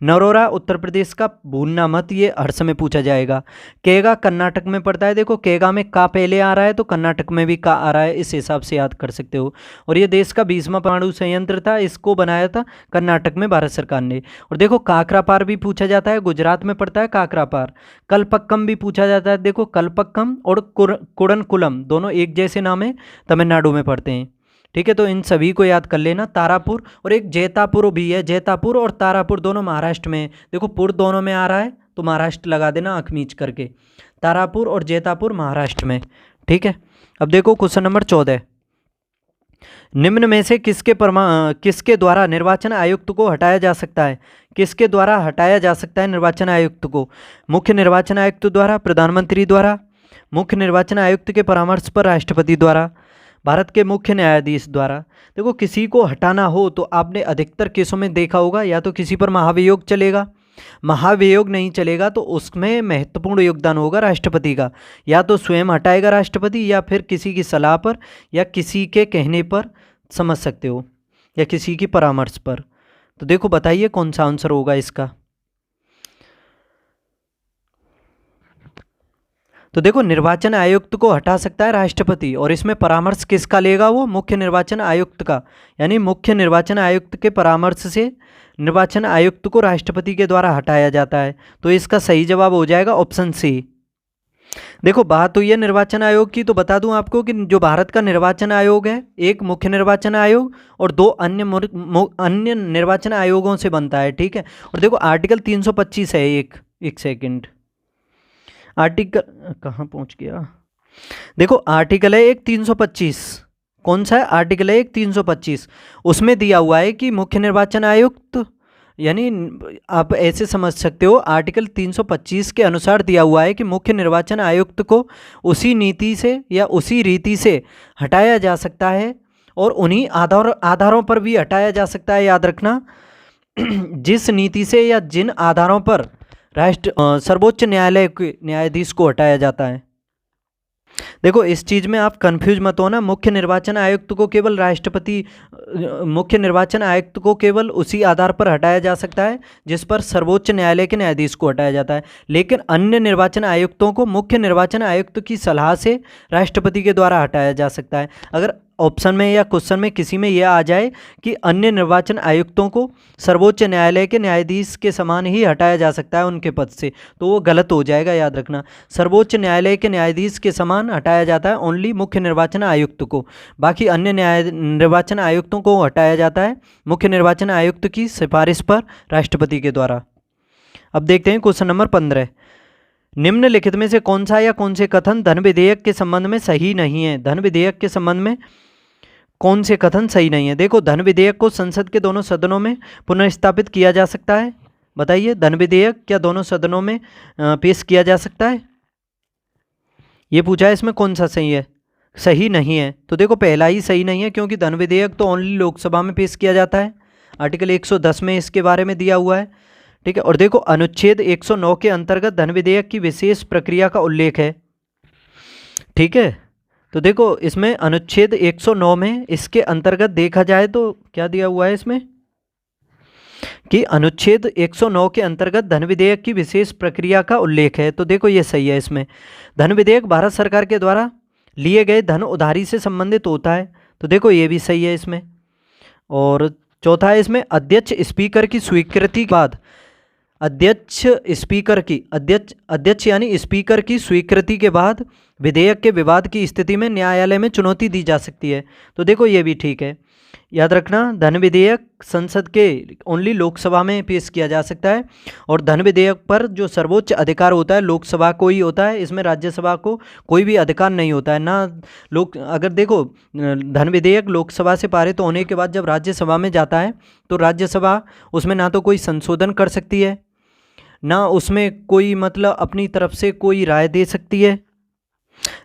नरोरा उत्तर प्रदेश का, भूलना मत, ये हर समय पूछा जाएगा। केगा कर्नाटक में पड़ता है। देखो केगा में का पहले आ रहा है तो कर्नाटक में भी का आ रहा है, इस हिसाब से याद कर सकते हो। और ये देश का 20वां परमाणु संयंत्र था, इसको बनाया था कर्नाटक में भारत सरकार ने। और देखो काकरापार भी पूछा जाता है, गुजरात में पड़ता है काकरापार। कलपक्कम भी पूछा जाता है। देखो कलपक्कम और कुडनकुलम दोनों एक जैसे नाम है, तमिलनाडु में पड़ते हैं। ठीक है, तो इन सभी को याद कर लेना। तारापुर और एक जैतापुर भी है, जैतापुर और तारापुर दोनों महाराष्ट्र में। देखो पुर दोनों में आ रहा है तो महाराष्ट्र लगा देना आँख मीच करके। तारापुर और जैतापुर महाराष्ट्र में। ठीक है, अब देखो क्वेश्चन नंबर 14, निम्न में से किसके द्वारा निर्वाचन आयुक्त को हटाया जा सकता है? किसके द्वारा हटाया जा सकता है निर्वाचन आयुक्त को? मुख्य निर्वाचन आयुक्त द्वारा, प्रधानमंत्री द्वारा, मुख्य निर्वाचन आयुक्त के परामर्श पर राष्ट्रपति द्वारा, भारत के मुख्य न्यायाधीश द्वारा। देखो किसी को हटाना हो तो आपने अधिकतर केसों में देखा होगा या तो किसी पर महाभियोग चलेगा, महाभियोग नहीं चलेगा तो उसमें महत्वपूर्ण योगदान होगा राष्ट्रपति का। या तो स्वयं हटाएगा राष्ट्रपति या फिर किसी की सलाह पर या किसी के कहने पर, समझ सकते हो, या किसी की परामर्श पर। तो देखो बताइए कौन सा आंसर होगा इसका। तो देखो निर्वाचन आयुक्त को हटा सकता है राष्ट्रपति, और इसमें परामर्श किसका लेगा, वो मुख्य निर्वाचन आयुक्त का। यानी मुख्य निर्वाचन आयुक्त के परामर्श से निर्वाचन आयुक्त को राष्ट्रपति के द्वारा हटाया जाता है। तो इसका सही जवाब हो जाएगा ऑप्शन सी। देखो बात हुई है निर्वाचन आयोग की, तो बता दूं आपको कि जो भारत का निर्वाचन आयोग है, एक मुख्य निर्वाचन आयोग और दो अन्य निर्वाचन आयोगों से बनता है, ठीक है। और देखो आर्टिकल 325 है, एक सेकंड, आर्टिकल कहाँ पहुंच गया, देखो आर्टिकल है एक 325, कौन सा है, आर्टिकल है एक 325, उसमें दिया हुआ है कि मुख्य निर्वाचन आयुक्त, यानी आप ऐसे समझ सकते हो आर्टिकल 325 के अनुसार दिया हुआ है कि मुख्य निर्वाचन आयुक्त को उसी नीति से या उसी रीति से हटाया जा सकता है, और उन्हीं आधारों पर भी हटाया जा सकता है, याद रखना, जिस नीति से या जिन आधारों पर सर्वोच्च न्यायालय के न्यायाधीश को हटाया जाता है। देखो इस चीज़ में आप कंफ्यूज मत होना, मुख्य निर्वाचन आयुक्त को केवल मुख्य निर्वाचन आयुक्त को केवल उसी आधार पर हटाया जा सकता है जिस पर सर्वोच्च न्यायालय के न्यायाधीश को हटाया जाता है, लेकिन अन्य निर्वाचन आयुक्तों को मुख्य निर्वाचन आयुक्त की सलाह से राष्ट्रपति के द्वारा हटाया जा सकता है। अगर ऑप्शन में या क्वेश्चन में किसी में यह आ जाए कि अन्य निर्वाचन आयुक्तों को सर्वोच्च न्यायालय के न्यायाधीश के समान ही हटाया जा सकता है उनके पद से, तो वो गलत हो जाएगा, याद रखना। सर्वोच्च न्यायालय के न्यायाधीश के समान हटाया जाता है ओनली मुख्य निर्वाचन आयुक्त को, बाकी अन्य निर्वाचन आयुक्तों को हटाया जाता है मुख्य निर्वाचन आयुक्त की सिफारिश पर राष्ट्रपति के द्वारा। अब देखते हैं क्वेश्चन नंबर 15, निम्नलिखित में से कौन सा या कौन से कथन धन विधेयक के संबंध में सही नहीं है। धन विधेयक के संबंध में कौन से कथन सही नहीं है। देखो धन विधेयक को संसद के दोनों सदनों में पुनर्स्थापित किया जा सकता है, बताइए धन विधेयक क्या दोनों सदनों में पेश किया जा सकता है, ये पूछा है, इसमें कौन सा सही है, सही नहीं है। तो देखो पहला ही सही नहीं है, क्योंकि धन विधेयक तो ओनली लोकसभा में पेश किया जाता है, आर्टिकल 110 में इसके बारे में दिया हुआ है, ठीक है। और देखो अनुच्छेद 109 के अंतर्गत धन विधेयक की विशेष प्रक्रिया का उल्लेख है, ठीक है। तो देखो इसमें अनुच्छेद 109 में इसके अंतर्गत देखा जाए तो क्या दिया हुआ है इसमें कि अनुच्छेद 109 के अंतर्गत धन विधेयक की विशेष प्रक्रिया का उल्लेख है। तो देखो ये सही है, इसमें धन विधेयक भारत सरकार के द्वारा लिए गए धन उधारी से संबंधित होता है, तो देखो ये भी सही है इसमें। और चौथा है इसमें अध्यक्ष स्पीकर की स्वीकृति के बाद, अध्यक्ष यानी स्पीकर की स्वीकृति के बाद विधेयक के विवाद की स्थिति में न्यायालय में चुनौती दी जा सकती है, तो देखो ये भी ठीक है। याद रखना धन विधेयक संसद के ओनली लोकसभा में पेश किया जा सकता है, और धन विधेयक पर जो सर्वोच्च अधिकार होता है लोकसभा को ही होता है, इसमें राज्यसभा को कोई भी अधिकार नहीं होता है ना। अगर देखो धन विधेयक लोकसभा से पारित होने के बाद जब राज्यसभा में जाता है तो राज्यसभा उसमें ना तो कोई संशोधन कर सकती है, ना उसमें कोई मतलब अपनी तरफ से कोई राय दे सकती है,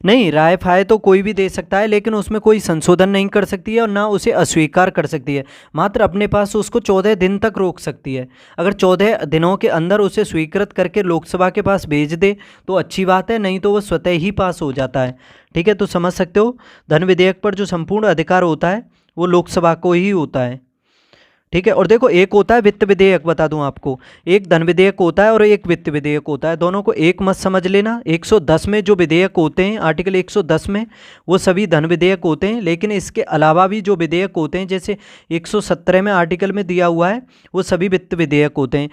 नहीं राय फाय तो कोई भी दे सकता है, लेकिन उसमें कोई संशोधन नहीं कर सकती है और ना उसे अस्वीकार कर सकती है, मात्र अपने पास उसको 14 दिन तक रोक सकती है। अगर 14 दिनों के अंदर उसे स्वीकृत करके लोकसभा के पास भेज दे तो अच्छी बात है, नहीं तो वो स्वतः ही पास हो जाता है, ठीक है। तो समझ सकते हो धन विधेयक पर जो संपूर्ण अधिकार होता है वो लोकसभा को ही होता है, ठीक है। और देखो एक होता है वित्त विधेयक, बता दूं आपको, एक धन विधेयक होता है और एक वित्त विधेयक होता है, दोनों को एक मत समझ लेना। 110 में जो विधेयक होते हैं आर्टिकल 110 में वो सभी धन विधेयक होते हैं, लेकिन इसके अलावा भी जो विधेयक होते हैं जैसे 117 में आर्टिकल में दिया हुआ है वो सभी वित्त विधेयक होते हैं।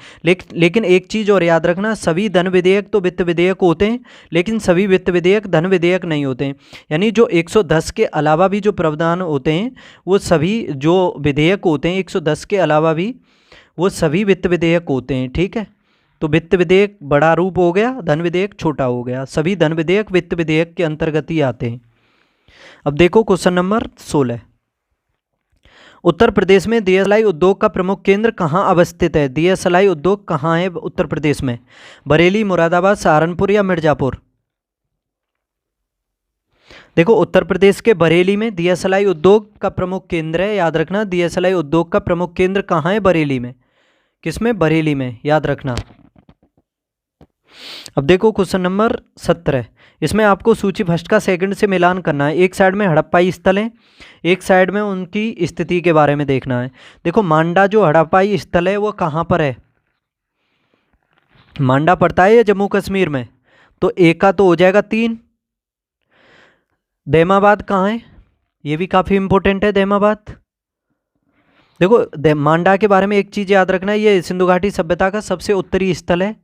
लेकिन एक चीज़ और याद रखना, सभी धन विधेयक तो वित्त विधेयक होते हैं लेकिन सभी वित्त विधेयक धन विधेयक नहीं होते हैं। यानी जो 110 के अलावा भी जो प्रावधान होते हैं वो सभी जो विधेयक होते हैं 110 के अलावा भी वो सभी वित्त विधेयक होते हैं, ठीक है। तो वित्त विधेयक बड़ा रूप हो गया, धन विधेयक छोटा हो गया, सभी धन विधेयक वित्त विधेयक के अंतर्गत ही आते हैं। अब देखो क्वेश्चन नंबर 16, उत्तर प्रदेश में दियासलाई उद्योग का प्रमुख केंद्र कहाँ अवस्थित है। दियासलाई उद्योग कहाँ है उत्तर प्रदेश में, बरेली, मुरादाबाद, सहारनपुर या मिर्जापुर। देखो उत्तर प्रदेश के बरेली में दियासलाई उद्योग का प्रमुख केंद्र है, याद रखना दियासलाई उद्योग का प्रमुख केंद्र कहाँ है, बरेली में। किसमें, बरेली में, याद रखना। अब देखो क्वेश्चन नंबर 17, इसमें आपको सूची फर्स्ट का सेकंड से मिलान करना है। एक साइड में हड़प्पाई स्थल है, एक साइड में उनकी स्थिति के बारे में देखना है। देखो मांडा जो हड़प्पाई स्थल है वो कहाँ पर है, मांडा पड़ता है या जम्मू कश्मीर में, तो ए का तो हो जाएगा 3। दैमाबाद कहाँ है, ये भी काफ़ी इंपॉर्टेंट है दैमाबाद। देखो मांडा के बारे में एक चीज़ याद रखना, ये सिंधु घाटी सभ्यता का सबसे उत्तरी स्थल है।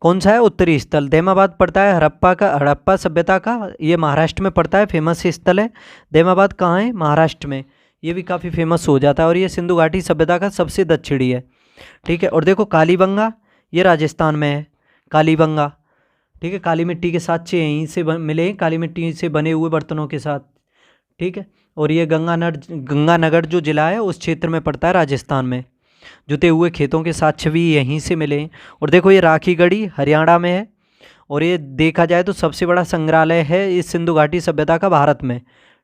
कौन सा है उत्तरी स्थल? दैमाबाद पड़ता है हड़प्पा सभ्यता का, ये महाराष्ट्र में पड़ता है, फेमस स्थल है। दैमाबाद कहाँ है? महाराष्ट्र में। ये भी काफ़ी फेमस हो जाता है और ये सिंधु घाटी सभ्यता का सबसे दक्षिणी है। ठीक है, और देखो कालीबंगा, ये राजस्थान में है कालीबंगा। ठीक है, काली मिट्टी के साक्ष्य यहीं से मिले, काली मिट्टी से बने हुए बर्तनों के साथ। ठीक है, और ये गंगानगर जो जिला है उस क्षेत्र में पड़ता है राजस्थान में। जुते हुए खेतों के साक्ष्य भी यहीं से मिले। और देखो ये राखीगढ़ी हरियाणा में है, और ये देखा जाए तो सबसे बड़ा संग्रहालय है इस सिंधु घाटी सभ्यता का भारत में।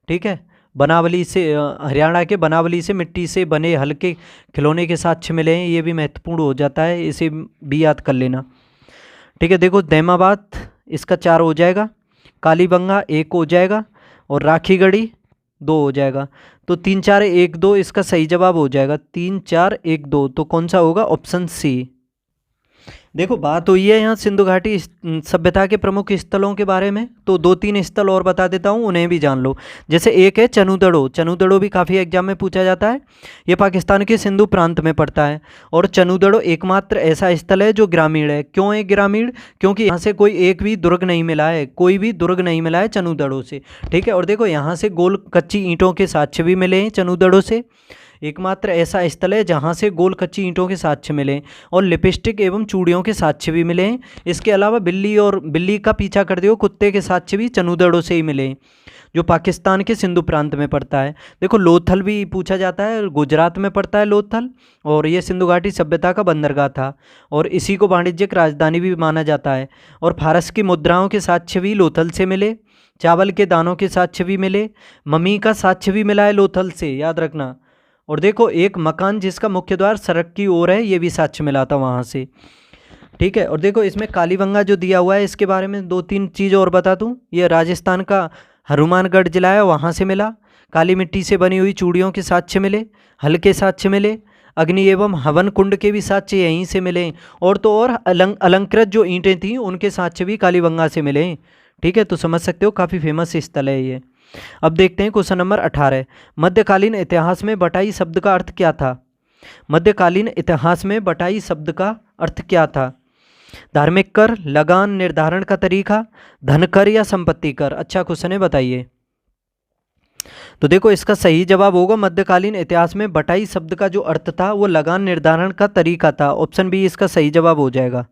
ठीक है, बनावली से हरियाणा के बनावली से मिट्टी से बने हल्के खिलौने के साक्ष्य मिले हैं, ये भी महत्वपूर्ण हो जाता है, इसे भी याद कर लेना। ठीक है, देखो दैमाबाद इसका 4 हो जाएगा, कालीबंगा 1 हो जाएगा, और राखीगढ़ी 2 हो जाएगा। तो 3 4 1 2 इसका सही जवाब हो जाएगा। 3 4 1 2 तो कौन सा होगा? Option C. देखो बात हुई है यहाँ सिंधु घाटी सभ्यता के प्रमुख स्थलों के बारे में, तो 2-3 स्थल और बता देता हूँ, उन्हें भी जान लो। जैसे एक है चनुदड़ो, चनुदड़ो भी काफ़ी एग्जाम में पूछा जाता है। ये पाकिस्तान के सिंधु प्रांत में पड़ता है, और चनुदड़ो एकमात्र ऐसा स्थल है जो ग्रामीण है। क्यों है ग्रामीण? क्योंकि यहाँ से कोई एक भी दुर्ग नहीं मिला है, कोई भी दुर्ग नहीं मिला है चनुदड़ो से। ठीक है, और देखो यहाँ से गोल कच्ची ईंटों के साक्ष्य भी मिले हैं चनुदड़ो से, एकमात्र ऐसा स्थल है जहाँ से गोल कच्ची ईंटों के साक्ष्य मिले, और लिपस्टिक एवं चूड़ियों के साक्ष्य भी मिले हैं। इसके अलावा बिल्ली का पीछा कर दियो, कुत्ते के साक्ष्य भी चनुदड़ो से ही मिले, जो पाकिस्तान के सिंधु प्रांत में पड़ता है। देखो लोथल भी पूछा जाता है, गुजरात में पड़ता है लोथल, और ये सिंधु घाटी सभ्यता का बंदरगाह था, और इसी को वाणिज्यिक राजधानी भी माना जाता है। और फारस की मुद्राओं के साक्ष्य भी लोथल से मिले, चावल के दानों के साक्ष्य भी मिले, मम्मी का साक्ष्य भी मिला है लोथल से, याद रखना। और देखो एक मकान जिसका मुख्य द्वार सड़क की ओर है, ये भी साक्ष्य मिला था वहाँ से। ठीक है, और देखो इसमें कालीबंगा जो दिया हुआ है इसके बारे में 2-3 चीज़ और बता दूँ। ये राजस्थान का हनुमानगढ़ जिला है, वहाँ से मिला। काली मिट्टी से बनी हुई चूड़ियों के साक्ष्य मिले, हल्के साक्ष्य मिले, अग्नि एवं हवन कुंड के भी साक्ष्य यहीं से मिले, और तो और अलंकृत जो ईंटें थीं उनके साक्ष्य भी कालीबंगा से मिले। ठीक है, तो समझ सकते हो काफ़ी फेमस स्थल है ये। अब देखते हैं क्वेश्चन नंबर 18। मध्यकालीन इतिहास में बटाई शब्द का अर्थ क्या था? मध्यकालीन इतिहास में बटाई शब्द का अर्थ क्या था? धार्मिक कर, लगान निर्धारण का तरीका, धन कर या संपत्ति कर? अच्छा क्वेश्चन है, बताइए। तो देखो इसका सही जवाब होगा मध्यकालीन इतिहास में बटाई शब्द का जो अर्थ था वो लगान निर्धारण का तरीका था। ऑप्शन बी इसका सही जवाब हो जाएगा।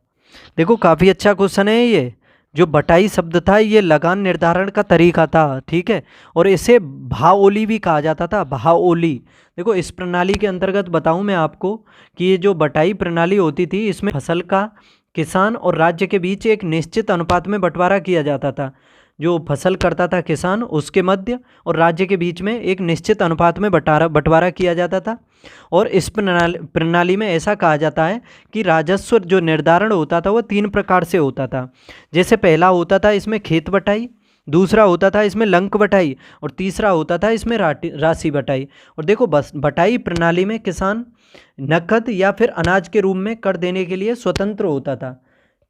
देखो काफ़ी अच्छा क्वेश्चन है ये। जो बटाई शब्द था ये लगान निर्धारण का तरीका था। ठीक है, और इसे भाओली भी कहा जाता था, भाओली। देखो इस प्रणाली के अंतर्गत बताऊं मैं आपको कि ये जो बटाई प्रणाली होती थी इसमें फसल का किसान और राज्य के बीच एक निश्चित अनुपात में बंटवारा किया जाता था। जो फसल करता था किसान, उसके मध्य और राज्य के बीच में एक निश्चित अनुपात में बंटवारा किया जाता था। और इस प्रणाली में ऐसा कहा जाता है कि राजस्व जो निर्धारण होता था वो 3 प्रकार से होता था। जैसे पहला होता था इसमें खेत बटाई, दूसरा होता था इसमें लंक बटाई, और तीसरा होता था इसमें राशि बटाई। और देखो बस बटाई प्रणाली में किसान नकद या फिर अनाज के रूप में कर देने के लिए स्वतंत्र होता था।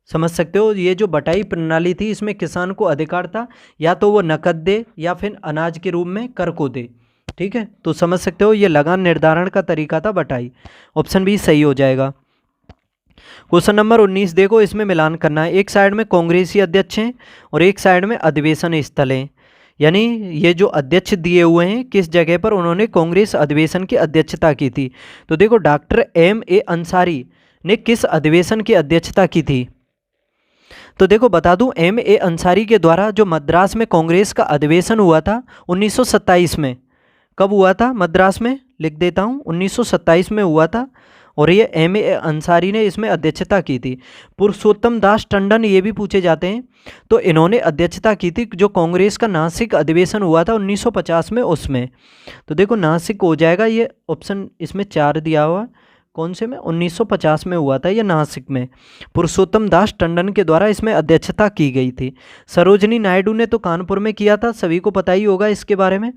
समझ सकते हो, ये जो बटाई प्रणाली थी इसमें किसान को अधिकार था या तो वो नकद दे या फिर अनाज के रूप में कर को दे। ठीक है, तो समझ सकते हो ये लगान निर्धारण का तरीका था बटाई। ऑप्शन बी सही हो जाएगा। क्वेश्चन नंबर 19 देखो, इसमें मिलान करना है। एक साइड में कांग्रेसी अध्यक्ष हैं और एक साइड में अधिवेशन स्थल हैं, यानी ये जो अध्यक्ष दिए हुए हैं किस जगह पर उन्होंने कांग्रेस अधिवेशन की अध्यक्षता की थी। तो देखो डॉक्टर M.A. अंसारी ने किस अधिवेशन की अध्यक्षता की थी? तो देखो बता दूं, M.A. अंसारी के द्वारा जो मद्रास में कांग्रेस का अधिवेशन हुआ था 1927 में। कब हुआ था? मद्रास में लिख देता हूं, 1927 में हुआ था, और ये M.A. अंसारी ने इसमें अध्यक्षता की थी। पुरुषोत्तम दास टंडन ये भी पूछे जाते हैं, तो इन्होंने अध्यक्षता की थी जो कांग्रेस का नासिक अधिवेशन हुआ था 1950 में, उसमें। तो देखो नासिक हो जाएगा, ये ऑप्शन इसमें 4 दिया हुआ। कौन से में? 1950 में हुआ था ये नासिक में। पुरुषोत्तम दास टंडन के द्वारा इसमें अध्यक्षता की गई थी। सरोजनी नायडू ने तो कानपुर में किया था, सभी को पता ही होगा इसके बारे में,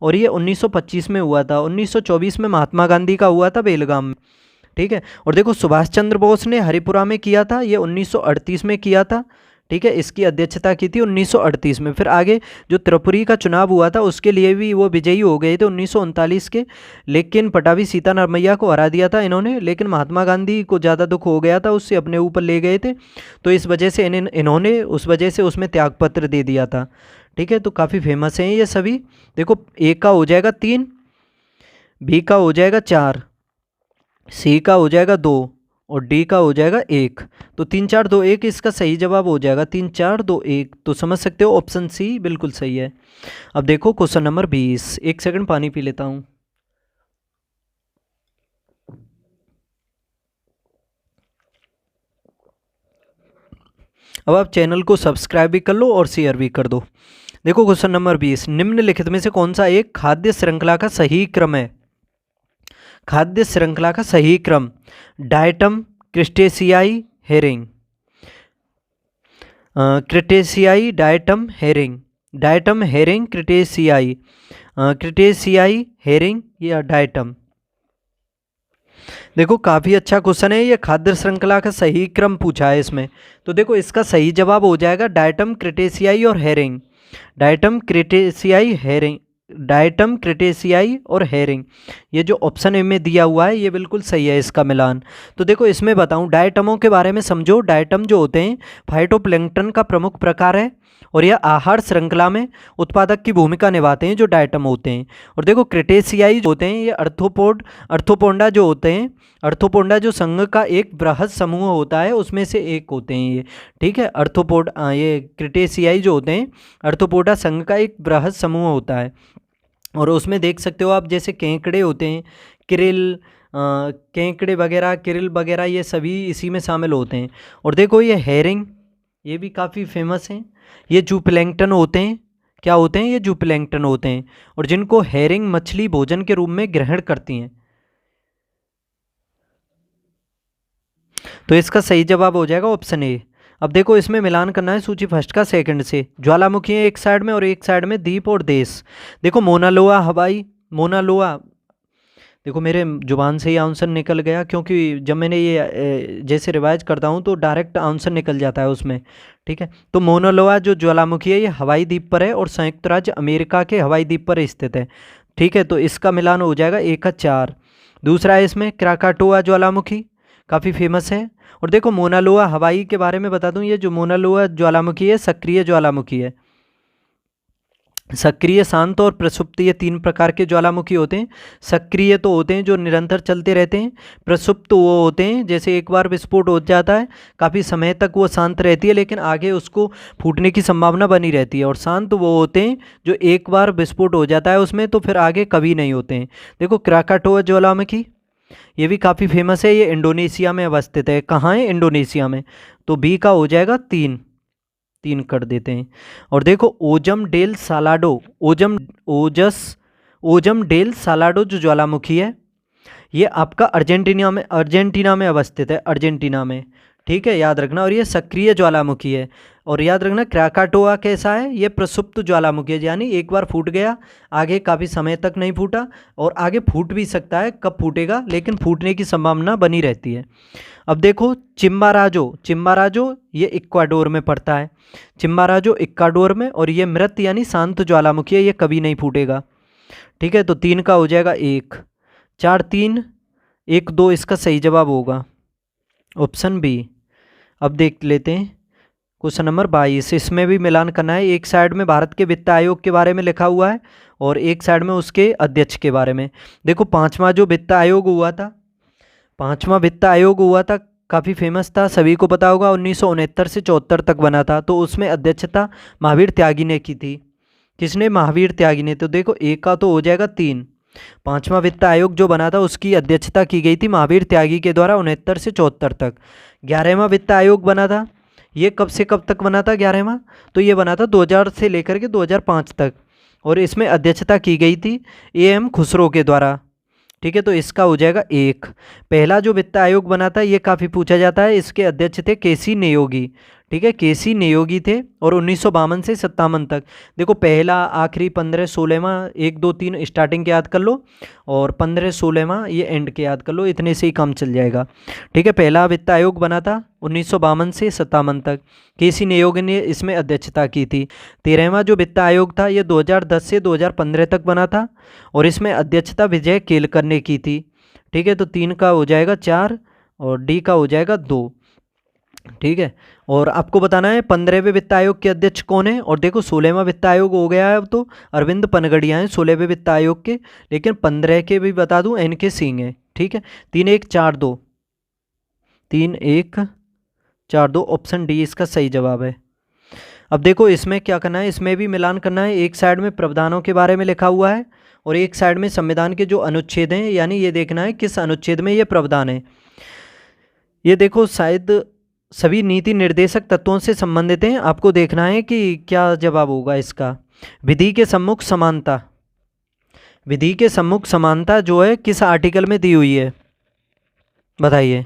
और ये 1925 में हुआ था। 1924 में महात्मा गांधी का हुआ था बेलगाम में। ठीक है, और देखो सुभाष चंद्र बोस ने हरिपुरा में किया था, ये 1938 में किया था। ठीक है, इसकी अध्यक्षता की थी 1938 में। फिर आगे जो त्रिपुरी का चुनाव हुआ था उसके लिए भी वो विजयी हो गए थे 1939 के, लेकिन पटाभी सीतारामैया को हरा दिया था इन्होंने, लेकिन महात्मा गांधी को ज़्यादा दुख हो गया था, उससे अपने ऊपर ले गए थे, तो इस वजह से इन्होंने उस वजह से उसमें त्यागपत्र दे दिया था। ठीक है, तो काफ़ी फेमस हैं ये सभी। देखो, ए का हो जाएगा 3, बी का हो जाएगा 4, सी का हो जाएगा 2 और डी का हो जाएगा 1। तो 3 4 2 1 इसका सही जवाब हो जाएगा 3 4 2 1। तो समझ सकते हो ऑप्शन सी बिल्कुल सही है। अब देखो क्वेश्चन नंबर 20। एक सेकंड पानी पी लेता हूँ। अब आप चैनल को सब्सक्राइब भी कर लो और शेयर भी कर दो। देखो क्वेश्चन नंबर 20, निम्नलिखित में से कौन सा एक खाद्य श्रृंखला का सही क्रम है? खाद्य श्रृंखला का सही क्रम, डायटम, क्रिस्टेशियाई, हेरिंग। क्रिटेशियाई, डायटम, हेरिंग। डायटम, हेरिंग, क्रिटेशियाई। क्रिटेशियाई, हेरिंग या डायटम। देखो काफ़ी अच्छा क्वेश्चन है ये, खाद्य श्रृंखला का सही क्रम पूछा है इसमें। तो देखो इसका सही जवाब हो जाएगा डायटम, क्रिटेशियाई और हेरिंग। डायटम, क्रिटेशियाई, हेरिंग। डायटम, क्रिटेशियाई और हेरिंग, ये जो ऑप्शन ए में दिया हुआ है ये बिल्कुल सही है इसका मिलान। तो देखो इसमें बताऊं, डायटमों के बारे में समझो। डायटम जो होते हैं फाइटोप्लैंक्टन का प्रमुख प्रकार है और यह आहार श्रृंखला में उत्पादक की भूमिका निभाते हैं जो डायटम होते हैं। और देखो क्रिटेशियाई होते हैं ये अर्थोपोडा जो होते हैं, अर्थोपोडा जो संघ का एक बृहद समूह होता है उसमें से एक होते हैं ये। ठीक है, ये क्रिटेशियाई जो होते हैं अर्थोपोडा संघ का एक बृहद समूह होता है। और उसमें देख सकते हो आप, जैसे केकड़े होते हैं, क्रिल, केकड़े वगैरह, क्रिल वगैरह, ये सभी इसी में शामिल होते हैं। और देखो ये हेरिंग, ये भी काफ़ी फेमस हैं। ये जूप्लैंक्टन होते हैं। क्या होते हैं? ये जूप्लैंक्टन होते हैं और जिनको हेरिंग मछली भोजन के रूप में ग्रहण करती हैं। तो इसका सही जवाब हो जाएगा ऑप्शन ए। अब देखो इसमें मिलान करना है सूची फर्स्ट का सेकंड से। ज्वालामुखी है एक साइड में और एक साइड में द्वीप और देश। देखो मोनालोआ हवाई, मोनालोआ, देखो मेरे जुबान से ही आंसर निकल गया, क्योंकि जब मैंने ये जैसे रिवाइज करता हूँ तो डायरेक्ट आंसर निकल जाता है उसमें। ठीक है, तो मोनालोआ जो ज्वालामुखी है ये हवाई द्वीप पर है और संयुक्त राज्य अमेरिका के हवाई द्वीप पर स्थित है। ठीक है, तो इसका मिलान हो जाएगा 1 का 4। दूसरा है इसमें क्राकाटोआ ज्वालामुखी, काफ़ी फेमस है। और देखो मोनालोआ हवाई के बारे में बता दूं, ये जो मोनालोआ ज्वालामुखी है सक्रिय ज्वालामुखी है। सक्रिय, शांत और प्रसुप्त, ये 3 प्रकार के ज्वालामुखी होते हैं। सक्रिय तो होते हैं जो निरंतर चलते रहते हैं। प्रसुप्त वो होते हैं जैसे एक बार विस्फोट हो जाता है काफ़ी समय तक वो शांत रहती है लेकिन आगे उसको फूटने की संभावना बनी रहती है। और शांत वो होते हैं जो एक बार विस्फोट हो जाता है उसमें तो फिर आगे कभी नहीं होते हैं। देखो क्राकाटोआ ज्वालामुखी, ये भी काफ़ी फेमस है, ये इंडोनेशिया में अवस्थित है। कहाँ है? इंडोनेशिया में। तो बी का हो जाएगा 3 कर देते हैं। और देखो ओजम डेल सालाडो, ओजम डेल सालाडो जो ज्वालामुखी है ये आपका अर्जेंटीना में अवस्थित है, अर्जेंटीना में। ठीक है, याद रखना। और ये सक्रिय ज्वालामुखी है। और याद रखना क्राकाटोआ कैसा है? ये प्रसुप्त ज्वालामुखी है, यानी एक बार फूट गया आगे काफ़ी समय तक नहीं फूटा और आगे फूट भी सकता है, कब फूटेगा लेकिन फूटने की संभावना बनी रहती है। अब देखो चिम्बाराजो ये इक्वाडोर में पड़ता है। चिम्बाराजो इक्वाडोर में, और ये मृत यानी शांत ज्वालामुखी है, ये कभी नहीं फूटेगा। ठीक है, तो 3 का हो जाएगा 1 4 3 1 2 इसका सही जवाब होगा ऑप्शन बी। अब देख लेते हैं क्वेश्चन नंबर 22। इसमें भी मिलान करना है। एक साइड में भारत के वित्त आयोग के बारे में लिखा हुआ है और एक साइड में उसके अध्यक्ष के बारे में। देखो पांचवा जो वित्त आयोग हुआ था, काफ़ी फेमस था, सभी को पता होगा, 1969 से 74 तक बना था। तो उसमें अध्यक्षता महावीर त्यागी ने की थी। किसने? महावीर त्यागी ने। तो देखो एक का तो हो जाएगा 3। पांचवा वित्त आयोग जो बना था उसकी अध्यक्षता की गई थी महावीर त्यागी के द्वारा 69 से 74 तक। 11वां वित्त आयोग बना था, ये कब से कब तक बना था 11वां? तो ये बना था 2000 से लेकर के 2005 तक और इसमें अध्यक्षता की गई थी AM खुसरो के द्वारा। ठीक है, तो इसका हो जाएगा 1। पहला जो वित्त आयोग बना था ये काफ़ी पूछा जाता है, इसके अध्यक्ष थे KC नियोगी। ठीक है, केसी नियोगी थे और 1952 से 57 तक। देखो पहला आखिरी 15 16वां 1 2 3 स्टार्टिंग के याद कर लो और 15 16वां ये एंड के याद कर लो, इतने से ही काम चल जाएगा। ठीक है, पहला वित्त आयोग बना था 1952 से 57 तक, केसी नियोगी ने इसमें अध्यक्षता की थी। 13वां जो वित्त आयोग था ये 2010 से 2015 तक बना था और इसमें अध्यक्षता विजय केलकर ने की थी। ठीक है, तो 3 का हो जाएगा 4 और डी का हो जाएगा 2। ठीक है, और आपको बताना है 15वें वित्त आयोग के अध्यक्ष कौन है। और देखो 16वां वित्त आयोग हो गया है अब तो, अरविंद पनगड़िया हैं 16वें वित्त आयोग के, लेकिन 15 के भी बता दूं एन के सिंह है। ठीक है, 3 1 4 2 3 1 4 2 ऑप्शन डी इसका सही जवाब है। अब देखो इसमें क्या करना है, इसमें भी मिलान करना है। एक साइड में प्रावधानों के बारे में लिखा हुआ है और एक साइड में संविधान के जो अनुच्छेद हैं, यानी ये देखना है किस अनुच्छेद में ये प्रावधान है। ये देखो शायद सभी नीति निर्देशक तत्वों से संबंधित हैं, आपको देखना है कि क्या जवाब होगा इसका। विधि के सम्मुख समानता, विधि के सम्मुख समानता जो है किस आर्टिकल में दी हुई है, बताइए।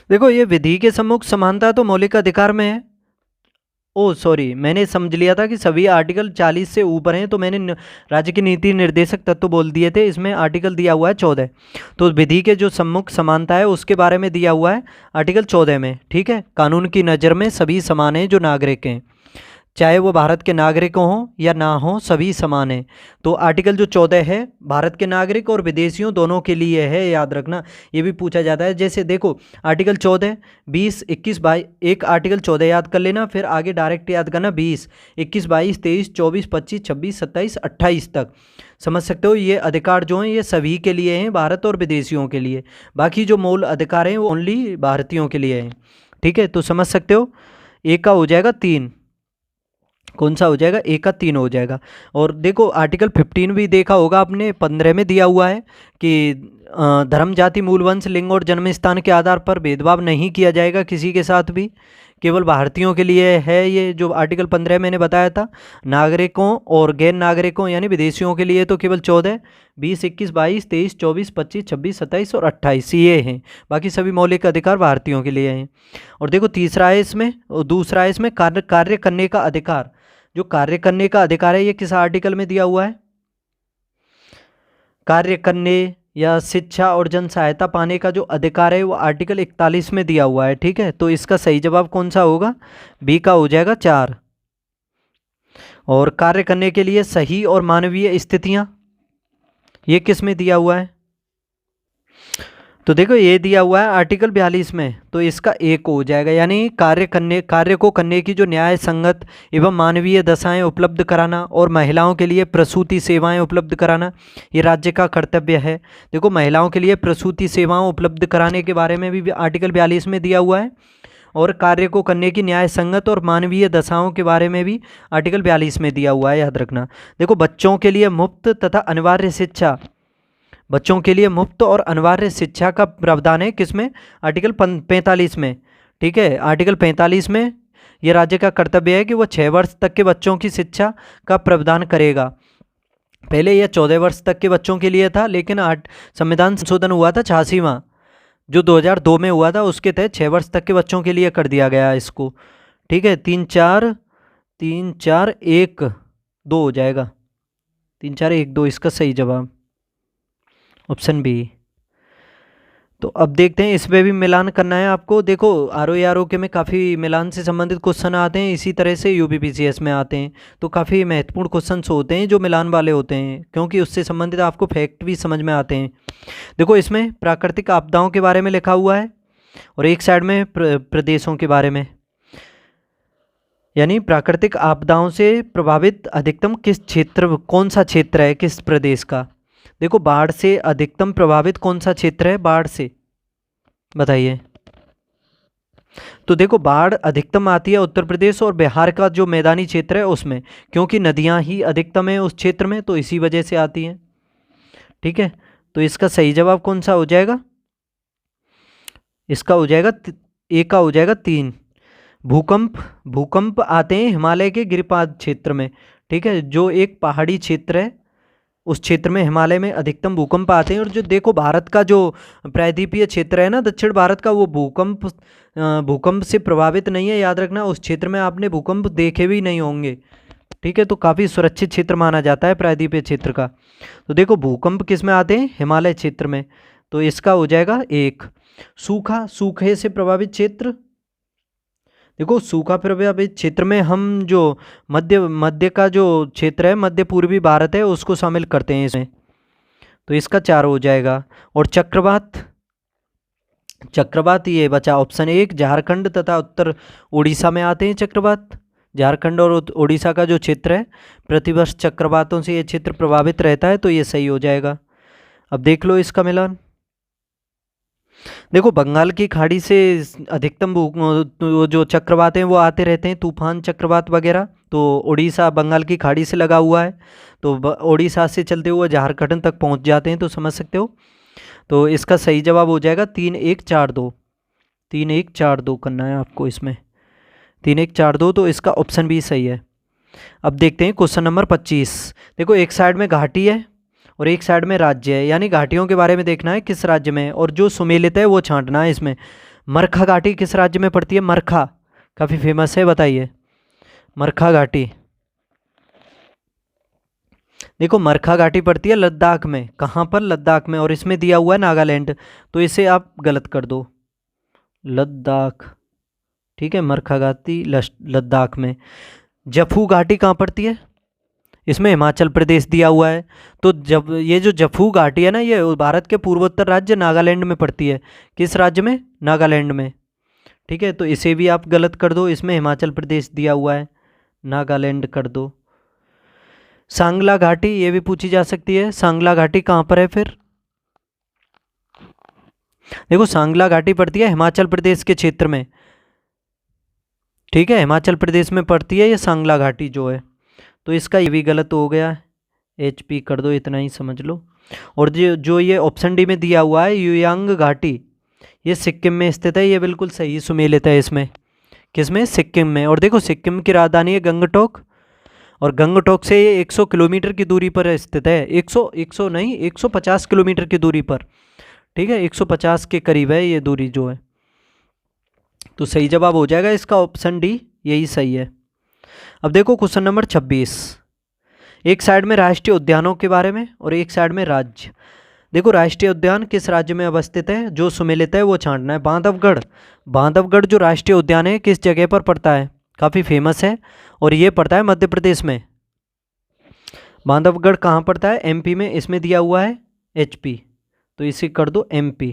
देखो ये विधि के सम्मुख समानता तो मौलिक अधिकार में है। ओ सॉरी, मैंने समझ लिया था कि सभी आर्टिकल 40 से ऊपर हैं, तो मैंने राज्य की नीति निर्देशक तत्व बोल दिए थे। इसमें आर्टिकल दिया हुआ है 14, तो विधि के जो सम्मुख समानता है उसके बारे में दिया हुआ है आर्टिकल 14 में। ठीक है, कानून की नज़र में सभी समान हैं जो नागरिक हैं, चाहे वो भारत के नागरिक हों या ना हों, सभी समान हैं। तो आर्टिकल जो 14 है भारत के नागरिक और विदेशियों दोनों के लिए है, याद रखना। ये भी पूछा जाता है, जैसे देखो आर्टिकल 14 20 21 22, एक आर्टिकल 14 याद कर लेना, फिर आगे डायरेक्ट याद करना 20 21 22 23 24 25 26 27 28 तक। समझ सकते हो, ये अधिकार जो हैं ये सभी के लिए हैं, भारत और विदेशियों के लिए। बाकी जो मूल अधिकार हैं वो ओनली भारतीयों के लिए हैं। ठीक है, तो समझ सकते हो, एक का हो जाएगा 3, कौन सा हो जाएगा, ए का 3 हो जाएगा। और देखो आर्टिकल 15 भी देखा होगा आपने, 15 में दिया हुआ है कि धर्म जाति मूल वंश लिंग और जन्म स्थान के आधार पर भेदभाव नहीं किया जाएगा किसी के साथ भी, केवल भारतीयों के लिए है ये जो आर्टिकल 15 मैंने बताया था। नागरिकों और गैर नागरिकों यानी विदेशियों के लिए तो केवल 14 20 21 22 23 24 25 26 27 और 28 ये हैं, बाकी सभी मौलिक अधिकार भारतीयों के लिए हैं। और देखो तीसरा है इसमें, और दूसरा है इसमें कार्य करने का अधिकार। जो कार्य करने का अधिकार है ये किस आर्टिकल में दिया हुआ है, कार्य करने या शिक्षा और जन सहायता पाने का जो अधिकार है वो आर्टिकल 41 में दिया हुआ है। ठीक है, तो इसका सही जवाब कौन सा होगा, बी का हो जाएगा 4। और कार्य करने के लिए सही और मानवीय स्थितियां, ये किस में दिया हुआ है, तो देखो ये दिया हुआ है आर्टिकल 42 में, तो इसका एक हो जाएगा, यानी कार्य को करने की जो न्याय संगत एवं मानवीय दशाएं उपलब्ध कराना और महिलाओं के लिए प्रसूति सेवाएं उपलब्ध कराना ये राज्य का कर्तव्य है। देखो महिलाओं के लिए प्रसूति सेवाओं उपलब्ध कराने के बारे में भी आर्टिकल 42 में दिया हुआ है, और कार्य को करने की न्याय संगत और मानवीय दशाओं के बारे में भी आर्टिकल 42 में दिया हुआ है, याद रखना। देखो बच्चों के लिए मुफ्त तथा अनिवार्य शिक्षा, बच्चों के लिए मुफ्त और अनिवार्य शिक्षा का प्रावधान है किसमें, आर्टिकल 45 में। ठीक है, आर्टिकल 45 में ये राज्य का कर्तव्य है कि वो 6 वर्ष तक के बच्चों की शिक्षा का प्रावधान करेगा। पहले यह 14 वर्ष तक के बच्चों के लिए था, लेकिन संविधान संशोधन हुआ था 86वां जो 2002 में हुआ था, उसके तहत 6 वर्ष तक के बच्चों के लिए कर दिया गया इसको। ठीक है, 3 4 1 2 हो जाएगा, 3 4 1 2 इसका सही जवाब ऑप्शन बी। तो अब देखते हैं, इसमें भी मिलान करना है आपको। देखो आर के में काफ़ी मिलान से संबंधित क्वेश्चन आते हैं, इसी तरह से यूपीपीसीएस में आते हैं, तो काफ़ी महत्वपूर्ण क्वेश्चन होते हैं जो मिलान वाले होते हैं, क्योंकि उससे संबंधित आपको फैक्ट भी समझ में आते हैं। देखो इसमें प्राकृतिक आपदाओं के बारे में लिखा हुआ है और एक साइड में प्रदेशों के बारे में, यानी प्राकृतिक आपदाओं से प्रभावित अधिकतम किस क्षेत्र, कौन सा क्षेत्र है किस प्रदेश का। देखो बाढ़ से अधिकतम प्रभावित कौन सा क्षेत्र है, बाढ़ से, बताइए। तो देखो बाढ़ अधिकतम आती है उत्तर प्रदेश और बिहार का जो मैदानी क्षेत्र है उसमें, क्योंकि नदियां ही अधिकतम है उस क्षेत्र में, तो इसी वजह से आती हैं। ठीक है, तो इसका सही जवाब कौन सा हो जाएगा, इसका हो जाएगा ए का हो जाएगा 3। भूकंप आते हैं हिमालय के गिरिपाद क्षेत्र में। ठीक है, जो एक पहाड़ी क्षेत्र है, उस क्षेत्र में हिमालय में अधिकतम भूकंप आते हैं। और जो देखो भारत का जो प्रायद्वीपीय क्षेत्र है ना, दक्षिण भारत का, वो भूकंप से प्रभावित नहीं है, याद रखना। उस क्षेत्र में आपने भूकंप देखे भी नहीं होंगे, ठीक है। तो काफ़ी सुरक्षित क्षेत्र माना जाता है प्रायद्वीपीय क्षेत्र का। तो देखो भूकंप किस में आते हैं, हिमालय क्षेत्र में, तो इसका हो जाएगा 1। सूखा, सूखे से प्रभावित क्षेत्र, देखो सूखा प्रभावित क्षेत्र में हम जो मध्य का जो क्षेत्र है, मध्य पूर्वी भारत है, उसको शामिल करते हैं इसमें, तो इसका 4 हो जाएगा। और चक्रवात, चक्रवात ये बचा ऑप्शन 1, झारखंड तथा उत्तर उड़ीसा में आते हैं चक्रवात। झारखंड और उड़ीसा का जो क्षेत्र है, प्रतिवर्ष चक्रवातों से ये क्षेत्र प्रभावित रहता है, तो ये सही हो जाएगा। अब देख लो इसका मिलान। देखो बंगाल की खाड़ी से अधिकतम जो चक्रवात हैं वो आते रहते हैं, तूफान चक्रवात वगैरह। तो उड़ीसा बंगाल की खाड़ी से लगा हुआ है, तो उड़ीसा से चलते हुए झारखंड तक पहुंच जाते हैं, तो समझ सकते हो। तो इसका सही जवाब हो जाएगा 3 1 4 2। 3 1 4 2 करना है आपको इसमें, 3 1 4 2, तो इसका ऑप्शन बी सही है। अब देखते हैं क्वेश्चन नंबर 25। देखो एक साइड में घाटी है और एक साइड में राज्य है, यानी घाटियों के बारे में देखना है किस राज्य में, और जो सुमेलित है वो छांटना है इसमें। मरखा घाटी किस राज्य में पड़ती है, मरखा काफ़ी फेमस है, बताइए। मरखा घाटी, देखो मरखा घाटी पड़ती है लद्दाख में। कहाँ पर, लद्दाख में, और इसमें दिया हुआ है नागालैंड, तो इसे आप गलत कर दो, लद्दाख, ठीक है। मरखा घाटी लद्दाख में। जफू घाटी कहाँ पड़ती है, इसमें हिमाचल प्रदेश दिया हुआ है। तो जब ये जो जफू घाटी है ना, ये भारत के पूर्वोत्तर राज्य नागालैंड में पड़ती है। किस राज्य में, नागालैंड में, ठीक है। तो इसे भी आप गलत कर दो, इसमें हिमाचल प्रदेश दिया हुआ है, नागालैंड कर दो। सांगला घाटी ये भी पूछी जा सकती है, सांगला घाटी कहाँ पर है फिर, देखो सांगला घाटी पड़ती है हिमाचल प्रदेश के क्षेत्र में, ठीक है। हिमाचल प्रदेश में पड़ती है ये सांगला घाटी जो है, तो इसका ये भी गलत हो गया, HP कर दो, इतना ही समझ लो। और जो ये ऑप्शन डी में दिया हुआ है युयांग घाटी, ये सिक्किम में स्थित है, ये बिल्कुल सही सुमेलित है इसमें। किसमें, सिक्किम में। और देखो सिक्किम की राजधानी है गंगटोक, और गंगटोक से ये 100 किलोमीटर की दूरी पर स्थित है। 100 नहीं, 150 किलोमीटर की दूरी पर, ठीक है। 150 के करीब है ये दूरी जो है, तो सही जवाब हो जाएगा इसका ऑप्शन डी, यही सही है। अब देखो क्वेश्चन नंबर 26। एक साइड में राष्ट्रीय उद्यानों के बारे में और एक साइड में राज्य। देखो राष्ट्रीय उद्यान किस राज्य में अवस्थित है, जो सुमेलित है वो छांटना है। बांधवगढ़, बांधवगढ़ जो राष्ट्रीय उद्यान है किस जगह पर पड़ता है, काफ़ी फेमस है, और ये पड़ता है मध्य प्रदेश में। बांधवगढ़ कहाँ पड़ता है, MP में, इसमें दिया हुआ है HP, तो इसे कर दो MP।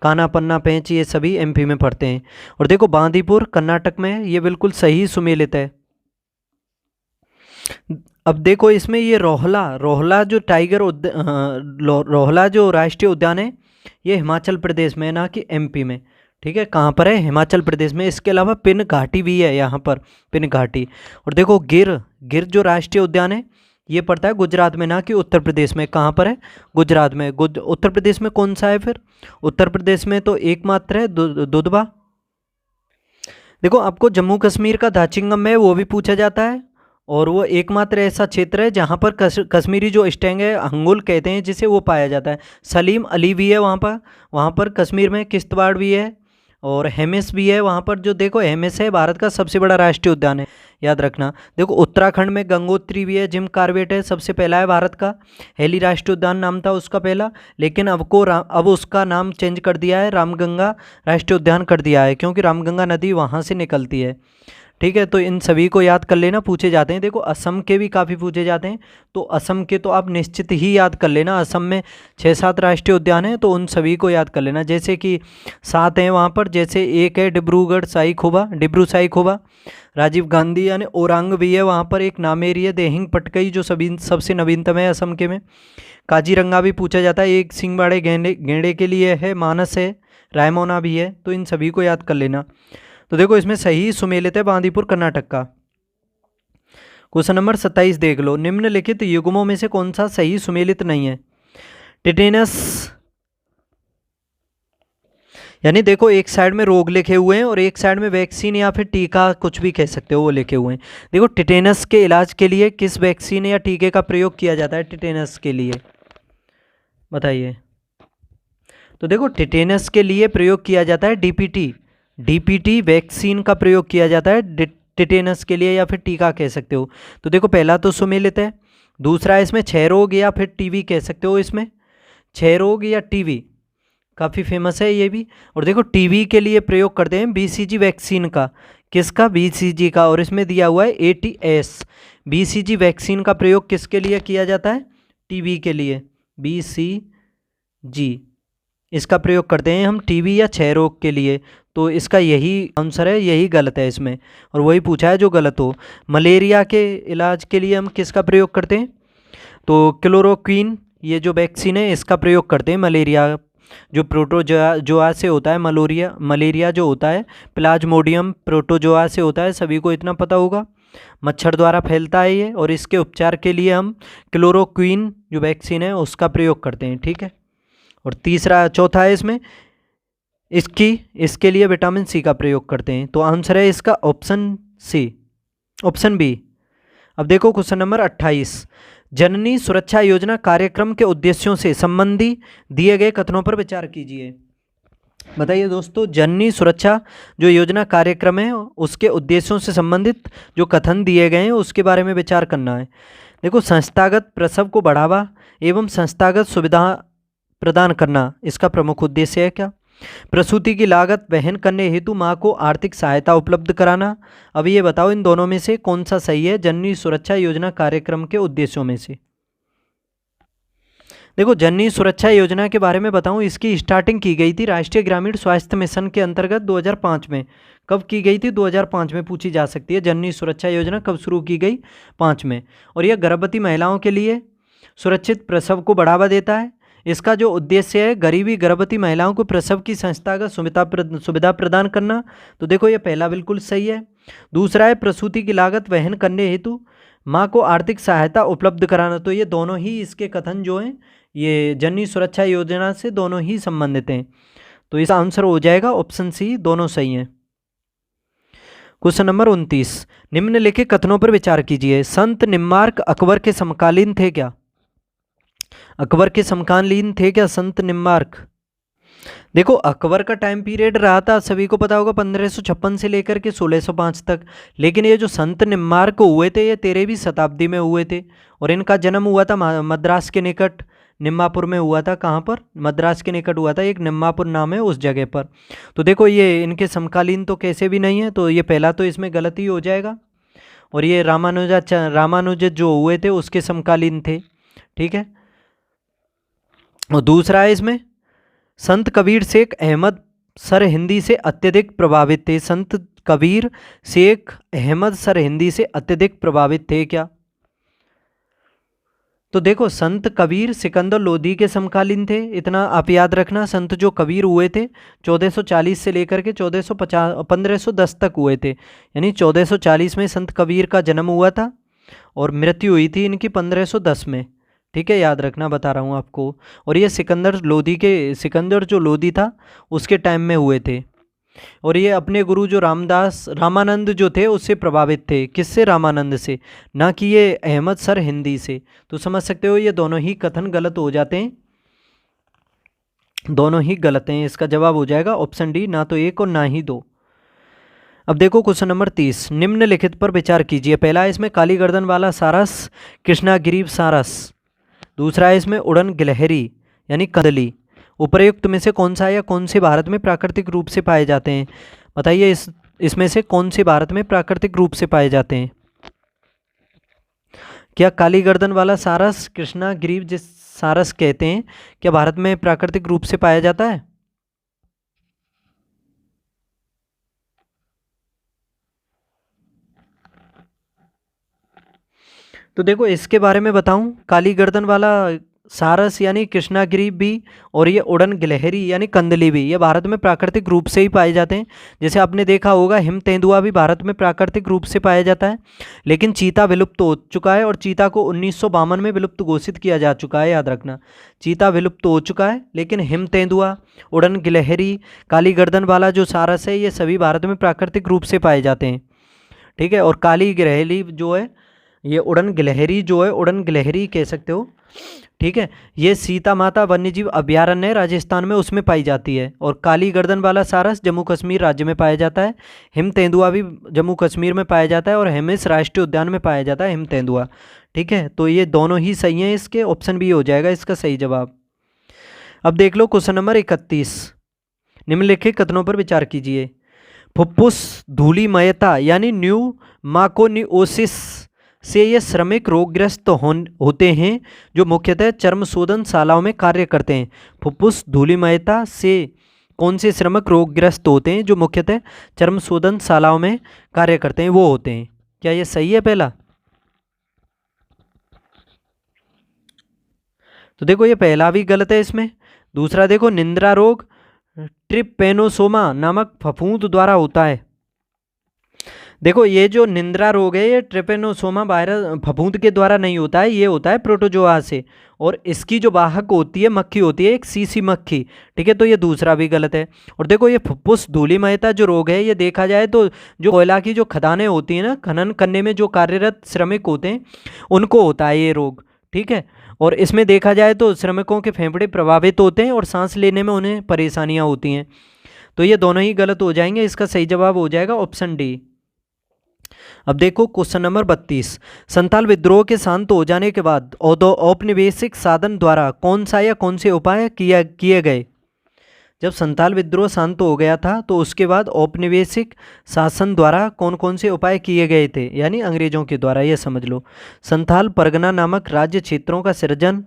कान्हा, पन्ना, पेंच ये सभी MP में पड़ते हैं। और देखो बांदीपुर कर्नाटक में है, ये बिल्कुल सही सुमेलित है। अब देखो इसमें ये रोहला जो रोहला जो राष्ट्रीय उद्यान है, ये हिमाचल प्रदेश में है, ना कि MP में, ठीक है। कहाँ पर है, हिमाचल प्रदेश में। इसके अलावा पिन घाटी भी है यहाँ पर, पिन घाटी। और देखो गिर जो राष्ट्रीय उद्यान है, ये पड़ता है गुजरात में, ना कि उत्तर प्रदेश में। कहाँ पर है, गुजरात में। उत्तर प्रदेश में कौन सा है फिर, उत्तर प्रदेश में तो एकमात्र है दुधवा। देखो आपको जम्मू कश्मीर का दाचिंगम है वो भी पूछा जाता है, और वो एकमात्र ऐसा क्षेत्र है जहाँ पर कश्मीरी जो स्टैंग है, हंगुल कहते हैं जिसे, वो पाया जाता है। सलीम अली भी है वहाँ पर कश्मीर में। किश्तवाड़ भी है, और हेमिस भी है वहाँ पर। जो देखो हेमिस है भारत का सबसे बड़ा राष्ट्रीय उद्यान है, याद रखना। देखो उत्तराखंड में गंगोत्री भी है, जिम कॉर्बेट है, सबसे पहला है भारत का। हेली राष्ट्रीय उद्यान नाम था उसका पहला, लेकिन अब उसका नाम चेंज कर दिया है, रामगंगा राष्ट्रीय उद्यान कर दिया है, क्योंकि रामगंगा नदी वहाँ से निकलती है, ठीक है। तो इन सभी को याद कर लेना, पूछे जाते हैं। देखो असम के भी काफ़ी पूछे जाते हैं, तो असम के तो आप निश्चित ही याद कर लेना। असम में 6-7 राष्ट्रीय उद्यान हैं, तो उन सभी को याद कर लेना। जैसे कि 7 हैं वहाँ पर, जैसे एक है डिब्रू साई खोबा, राजीव गांधी यानी ओरांग भी है वहाँ पर। एक नामेरी है देहिंग पटकई, जो सबसे नवीनतम है असम के में। काजीरंगा भी पूछा जाता है, एक सिंह वाले गेंडे के लिए है। मानस है, रायमोना भी है, तो इन सभी को याद कर लेना। तो देखो इसमें सही सुमेलित है बांदीपुर कर्नाटक का। क्वेश्चन नंबर 27 देख लो। निम्नलिखित युग्मों में से कौन सा सही सुमेलित नहीं है। टिटेनस, यानी देखो एक साइड में रोग लिखे हुए हैं और एक साइड में वैक्सीन या फिर टीका, कुछ भी कह सकते हो, वो लिखे हुए हैं। देखो टिटेनस के इलाज के लिए किस वैक्सीन या टीके का प्रयोग किया जाता है टिटेनस के लिए, बताइए। तो देखो टिटेनस के लिए प्रयोग किया जाता है डीपीटी। डीपीटी वैक्सीन का प्रयोग किया जाता है टिटेनस के लिए, या फिर टीका कह सकते हो। तो देखो पहला तो सुमेलित है, दूसरा इसमें क्षय रोग या फिर टीबी कह सकते हो, इसमें क्षय रोग या टीबी काफ़ी फेमस है ये भी। और देखो टीबी के लिए प्रयोग करते हैं बीसीजी वैक्सीन का, किसका, बीसीजी का, और इसमें दिया हुआ है एटीएस। बीसीजी वैक्सीन का प्रयोग किसके लिए किया जाता है, टीबी के लिए, बीसीजी इसका प्रयोग करते हैं हम टीबी या क्षय रोग के लिए। तो इसका यही आंसर है, यही गलत है इसमें, और वही पूछा है जो गलत हो। मलेरिया के इलाज के लिए हम किसका प्रयोग करते हैं, तो क्लोरोक्वीन, ये जो वैक्सीन है इसका प्रयोग करते हैं मलेरिया, जो प्रोटोजोआ से होता है, मलेरिया जो होता है प्लाज्मोडियम प्रोटोजोआ से होता है, सभी को इतना पता होगा। मच्छर द्वारा फैलता है ये, और इसके उपचार के लिए हम क्लोरोक्वीन जो वैक्सीन है उसका प्रयोग करते हैं, ठीक है। और चौथा है इसमें इसके लिए विटामिन सी का प्रयोग करते हैं। तो आंसर है इसका ऑप्शन सी, ऑप्शन बी। अब देखो क्वेश्चन नंबर 28, जननी सुरक्षा योजना कार्यक्रम के उद्देश्यों से संबंधी दिए गए कथनों पर विचार कीजिए। बताइए दोस्तों, जननी सुरक्षा जो योजना कार्यक्रम है उसके उद्देश्यों से संबंधित जो कथन दिए गए हैं उसके बारे में विचार करना है। देखो संस्थागत प्रसव को बढ़ावा एवं संस्थागत सुविधा प्रदान करना इसका प्रमुख उद्देश्य है क्या। प्रसूति की लागत वहन करने हेतु माँ को आर्थिक सहायता उपलब्ध कराना। अब ये बताओ इन दोनों में से कौन सा सही है जननी सुरक्षा योजना कार्यक्रम के उद्देश्यों में से। देखो जननी सुरक्षा योजना के बारे में बताऊं, इसकी स्टार्टिंग की गई थी राष्ट्रीय ग्रामीण स्वास्थ्य मिशन के अंतर्गत 2005 में। कब की गई थी, 2005 में पूछी जा सकती है। जननी सुरक्षा योजना कब शुरू की गई, 5 में। और यह गर्भवती महिलाओं के लिए सुरक्षित प्रसव को बढ़ावा देता है। इसका जो उद्देश्य है गरीबी गर्भवती महिलाओं को प्रसव की संस्थागत सुविधा प्रदान करना। तो देखो ये पहला बिल्कुल सही है। दूसरा है प्रसूति की लागत वहन करने हेतु माँ को आर्थिक सहायता उपलब्ध कराना। तो ये दोनों ही इसके कथन जो हैं ये जननी सुरक्षा योजना से दोनों ही संबंधित हैं। तो इसका आंसर हो जाएगा ऑप्शन सी, दोनों सही हैं। क्वेश्चन नंबर 29, निम्नलिखित कथनों पर विचार कीजिए। संत निम्बार्क अकबर के समकालीन थे क्या। अकबर के समकालीन थे क्या संत निम्बार्क। देखो अकबर का टाइम पीरियड रहा था, सभी को पता होगा, 1556 से लेकर के 1605 तक। लेकिन ये जो संत निम्बार्क हुए थे ये 13वीं शताब्दी में हुए थे, और इनका जन्म हुआ था मद्रास के निकट निम्बापुर में हुआ था। कहाँ पर, मद्रास के निकट हुआ था, एक निम्बापुर नाम है उस जगह पर। तो देखो ये इनके समकालीन तो कैसे भी नहीं है, तो ये पहला तो इसमें गलत ही हो जाएगा। और ये रामानुज जो हुए थे उसके समकालीन थे, ठीक है। और दूसरा है इसमें संत कबीर शेख अहमद सर हिंदी से अत्यधिक प्रभावित थे। संत कबीर शेख अहमद सर हिंदी से अत्यधिक प्रभावित थे क्या। तो देखो संत कबीर सिकंदर लोधी के समकालीन थे, इतना आप याद रखना। संत जो कबीर हुए थे 1440 से लेकर के 1510 तक हुए थे, यानी 1440 में संत कबीर का जन्म हुआ था और मृत्यु हुई थी इनकी 1510 में, ठीक है, याद रखना, बता रहा हूँ आपको। और ये सिकंदर जो लोधी था उसके टाइम में हुए थे। और ये अपने गुरु जो रामानंद जो थे उससे प्रभावित थे। किससे, रामानंद से, ना कि ये अहमद सर हिंदी से। तो समझ सकते हो ये दोनों ही कथन गलत हो जाते हैं, दोनों ही गलत हैं। इसका जवाब हो जाएगा ऑप्शन डी, ना तो 1 और ना ही 2। अब देखो क्वेश्चन नंबर 30, निम्नलिखित पर विचार कीजिए। पहला है इसमें काली गर्दन वाला सारस कृष्णागिरी सारस। दूसरा है इसमें उड़न गिलहरी यानी कंदली। उपर्युक्त में से कौन सा या कौन से भारत में प्राकृतिक रूप से पाए जाते हैं। बताइए इसमें से कौन से भारत में प्राकृतिक रूप से पाए जाते हैं। क्या काली गर्दन वाला सारस कृष्णागिरी जिस सारस कहते हैं, क्या भारत में प्राकृतिक रूप से पाया जाता है। तो देखो इसके बारे में बताऊं, काली गर्दन वाला सारस यानी कृष्णागिरी भी, और ये उड़न गिलहरी यानी कंदली भी, ये भारत में प्राकृतिक रूप से ही पाए जाते हैं। जैसे आपने देखा होगा हिम तेंदुआ भी भारत में प्राकृतिक रूप से पाया जाता है, लेकिन चीता विलुप्त हो चुका है और चीता को 1952 में विलुप्त घोषित किया जा चुका है, याद रखना। चीता विलुप्त हो चुका है, लेकिन हिम तेंदुआ, उड़न गिलहरी, काली गर्दन वाला जो सारस है, ये सभी भारत में प्राकृतिक रूप से पाए जाते हैं। ठीक है, और काली गिलहरी जो है, ये उड़न गिलहरी जो है, उड़न गिलहरी कह सकते हो। ठीक है, ये सीता माता वन्यजीव अभयारण्य है राजस्थान में, उसमें पाई जाती है। और काली गर्दन वाला सारस जम्मू कश्मीर राज्य में पाया जाता है। हिम तेंदुआ भी जम्मू कश्मीर में पाया जाता है, और हेमिस राष्ट्रीय उद्यान में पाया जाता है हिम तेंदुआ। ठीक है, तो ये दोनों ही सही हैं, इसके ऑप्शन बी हो जाएगा इसका सही जवाब। अब देख लो क्वेश्चन नंबर 31, निम्नलिखित कथनों पर विचार कीजिए। फुफ्फुस धूलिमयता यानी न्यूमाकोनियोसिस से ये श्रमिक रोगग्रस्त होते हैं जो मुख्यतः चर्म शोधनशालाओं में कार्य करते हैं। फुफ्फुस धूलिमयता से कौन से श्रमिक रोगग्रस्त होते हैं जो मुख्यतः चर्म शोधनशालाओं में कार्य करते हैं, वो होते हैं। क्या ये सही है पहला? तो देखो ये पहला भी गलत है इसमें। दूसरा देखो, निंद्रा रोग ट्रिपेनोसोमा नामक फफूंद द्वारा होता है। देखो ये जो निंद्रा रोग है, ये ट्रिपेनोसोमा वायरस फफूंद के द्वारा नहीं होता है, ये होता है प्रोटोजोआ से, और इसकी जो वाहक होती है मक्खी होती है एक सीसी मक्खी। ठीक है, तो ये दूसरा भी गलत है। और देखो ये फुफ्फुस धूलिमयता जो रोग है, ये देखा जाए तो जो कोयला की जो खदानें होती हैं ना, खनन करने में जो कार्यरत श्रमिक होते हैं उनको होता है ये रोग। ठीक है, और इसमें देखा जाए तो श्रमिकों के फेफड़े प्रभावित होते हैं और सांस लेने में उन्हें परेशानियां होती हैं। तो ये दोनों ही गलत हो जाएंगे, इसका सही जवाब हो जाएगा ऑप्शन डी। अब देखो क्वेश्चन नंबर 32, संथाल विद्रोह के शांत हो जाने के बाद औपनिवेशिक साधन द्वारा कौन सा या कौन से उपाय किए गए? जब संथाल विद्रोह शांत हो गया था तो उसके बाद औपनिवेशिक शासन द्वारा कौन कौन से उपाय किए गए थे, यानी अंग्रेजों के द्वारा, ये समझ लो। संथाल परगना नामक राज्य क्षेत्रों का सृजन,